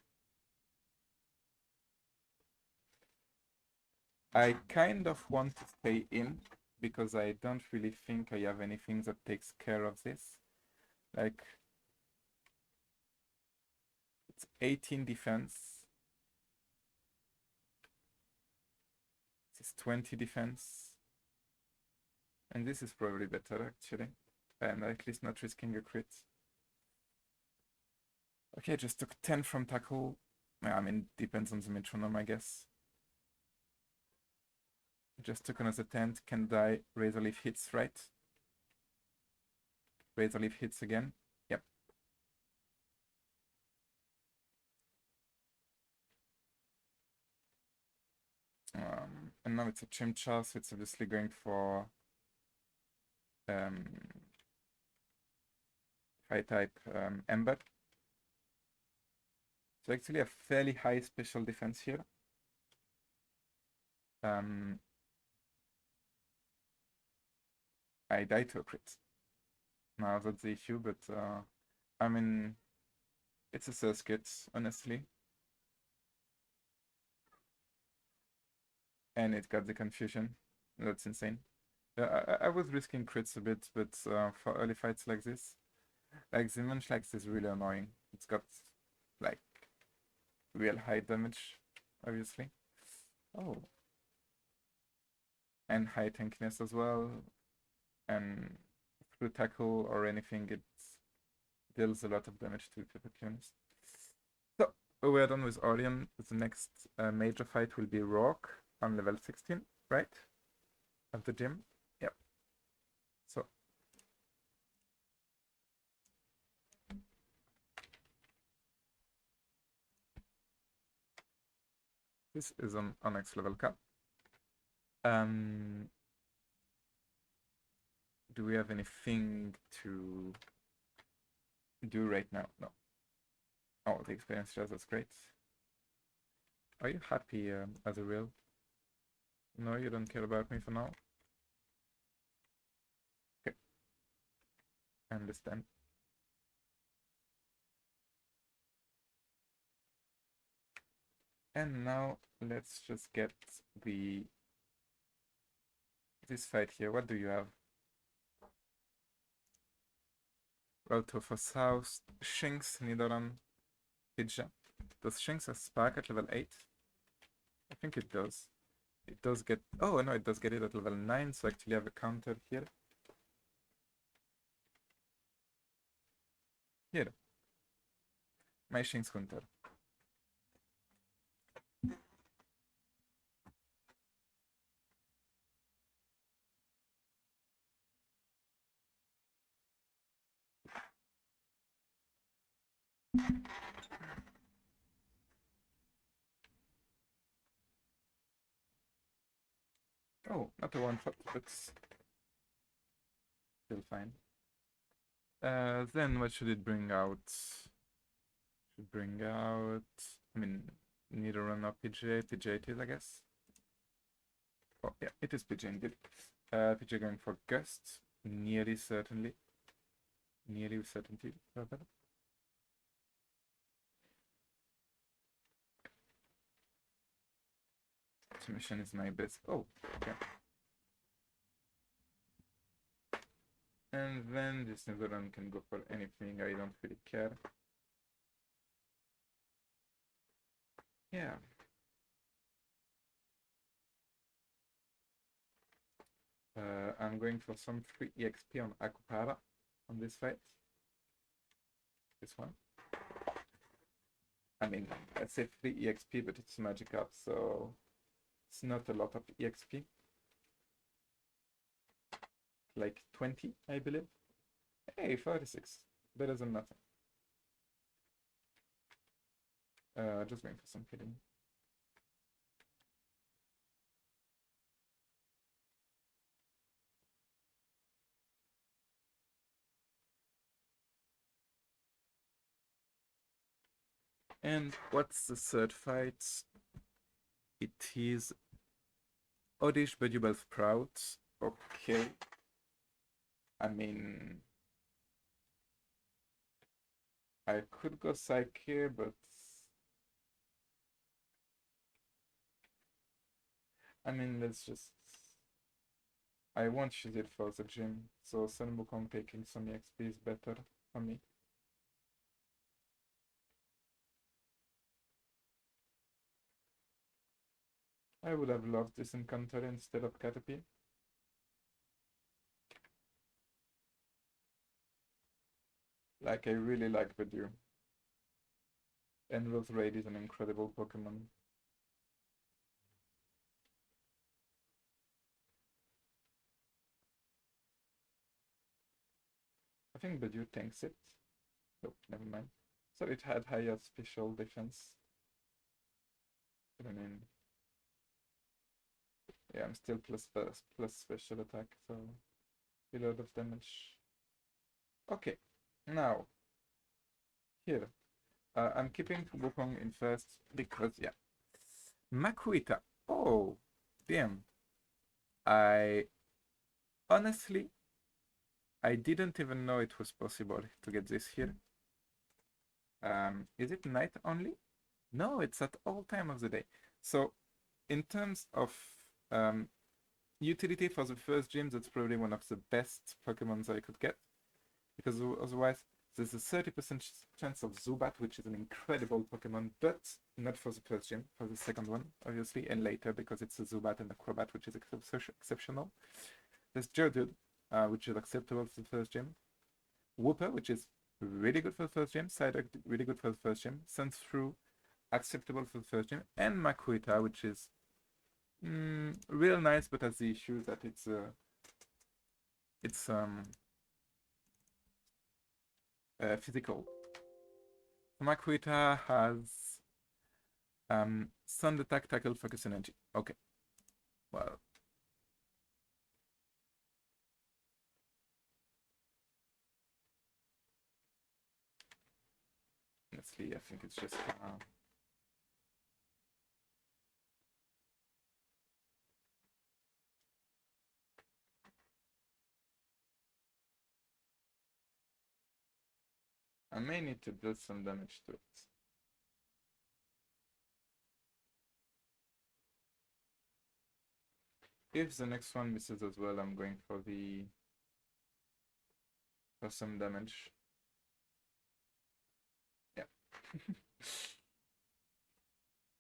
I kind of want to stay in because I don't really think I have anything that takes care of this. Like, it's 18 defense. This is 20 defense. And this is probably better actually. And at least not risking a crit. Okay, just took 10 from tackle. I mean, depends on the metronome, I guess. Just took another 10, can die. Razor Leaf hits, right? Razor Leaf hits again. Yep. And now it's a Chimchar, so it's obviously going for Fire type Ember. So actually a fairly high special defense here. I die to a crit. Now that's the issue, but I mean, it's a circuit, honestly. And it got the confusion. That's insane. I was risking crits a bit, but for early fights like this, like the Munchlax is really annoying. It's got like real high damage, obviously. Oh. And high tankiness as well. And through tackle or anything, it deals a lot of damage to units. So, we're done with Orion. The next major fight will be Rock on level 16, right? Of the gym. Yep. So. This is an Onyx level cap. Do we have anything to do right now? No. Oh, the experience shares, that's great. Are you happy as a real? No, you don't care about me for now? Okay. I understand. And now let's just get this fight here. What do you have? Roto for South, Shinx, Nidoran, Pidgeot. Does Shinx have Spark at level 8? I think it does. It does get... Oh, no, it does get it at level 9, so actually I have a counter here. Here. My Shinx counter. Oh, not a one-shot, but still fine. Then what should it bring out? Should bring out... I mean, Nidoran or Pidgey. Pidgey it is, I guess. Oh, yeah, it is Pidgey indeed. Pidgey going for Gust. Nearly certainly. Nearly with certainty, rather. Submission is my best. Oh, okay. And then this Nidoran can go for anything. I don't really care. Yeah. I'm going for some free EXP on Akupara on this fight. This one. I mean, I say free EXP, but it's magic up, so it's not a lot of EXP. Like 20, I believe. Hey, 46. Better than nothing. Just going for some killing. And what's the third fight? It is Oddish Budubel Sprout. Okay. I mean, I could go Psyche, but I mean, let's just... I won't use it for the gym, so Sun Wukong taking some EXP is better for me. I would have loved this encounter instead of Caterpie. Like, I really like Budew. And Roserade is an incredible Pokemon. I think Budew tanks it. Nope, never mind. So it had higher special defense. But I mean... Yeah, I'm still plus special attack, so a lot of damage. Okay, now here I'm keeping Wukong in first because yeah, Makuita. Oh, damn! I honestly I didn't even know it was possible to get this here. Is it night only? No, it's at all time of the day. So in terms of um, utility for the first gym, that's probably one of the best Pokemons I could get. Because otherwise, there's a 30% chance of Zubat, which is an incredible Pokemon, but not for the first gym, for the second one, obviously, and later because it's a Zubat and a Crobat, which is exceptional. There's Geodude, which is acceptable for the first gym. Wooper, which is really good for the first gym. Psyduck, really good for the first gym. Sandshrew, acceptable for the first gym. And Makuhita, which is real nice, but has the issue that it's physical. Makuhita has Sand Attack, Tackle, Focus Energy. Okay. Well. Honestly, I think it's just I may need to deal some damage to it. If the next one misses as well, I'm going for some damage. Yeah.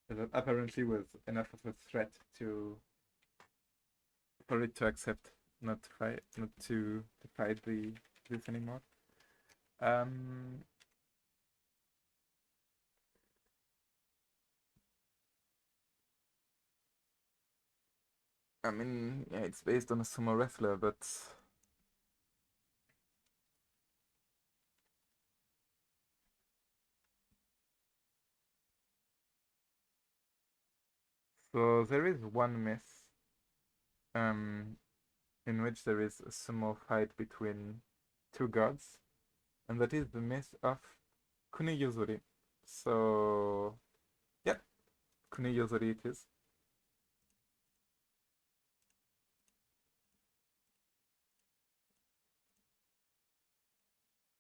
That apparently was enough of a threat for it to accept, not to fight this anymore. I mean, yeah, it's based on a sumo wrestler, but so there is one myth in which there is a sumo fight between two gods, and that is the myth of Kuniyuzuri. So, yeah, Kuniyuzuri it is.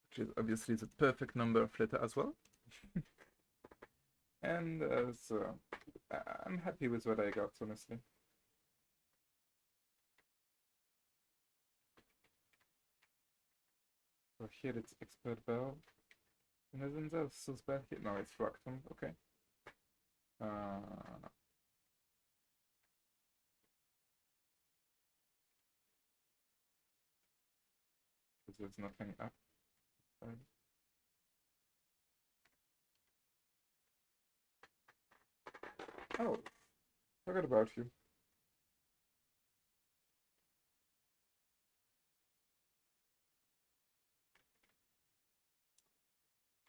Which is obviously the perfect number of letter as well. And so I'm happy with what I got, honestly. So here it's Expert Bell. And isn't that Suspect here? No, it's Rock Tomb. Okay. There's nothing up. Oh, forgot about you.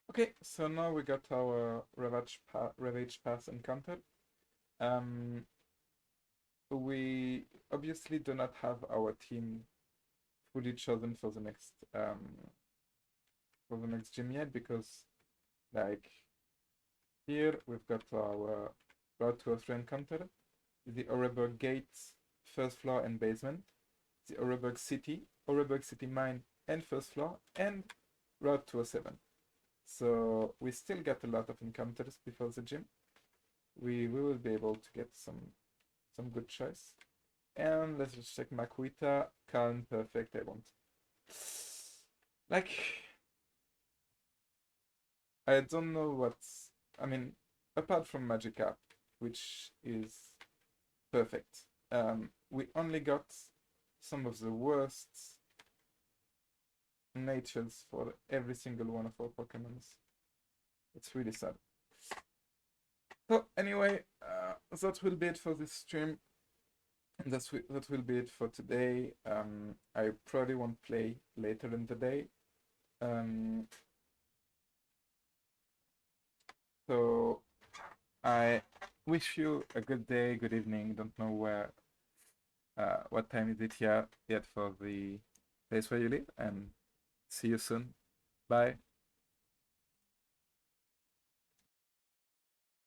Okay, so now we got our Ravage Pass encounter. We obviously do not have our team fully chosen for the next gym yet, because like here we've got our Route to Austria encounter, the Oreburg Gates, first floor and basement, the Oreburg City Mine and first floor, and Route 207. So we still get a lot of encounters before the gym. We will be able to get some good choice. And let's just check Makuhita, Calm, Perfect, I want. Like, I don't know what's, I mean, apart from Magikarp, which is perfect, we only got some of the worst natures for every single one of our Pokemons. It's really sad. So anyway, that will be it for this stream. That will be it for today. I probably won't play later in the day. So I wish you a good day, good evening. Don't know what time is it here yet for the place where you live, and see you soon. Bye.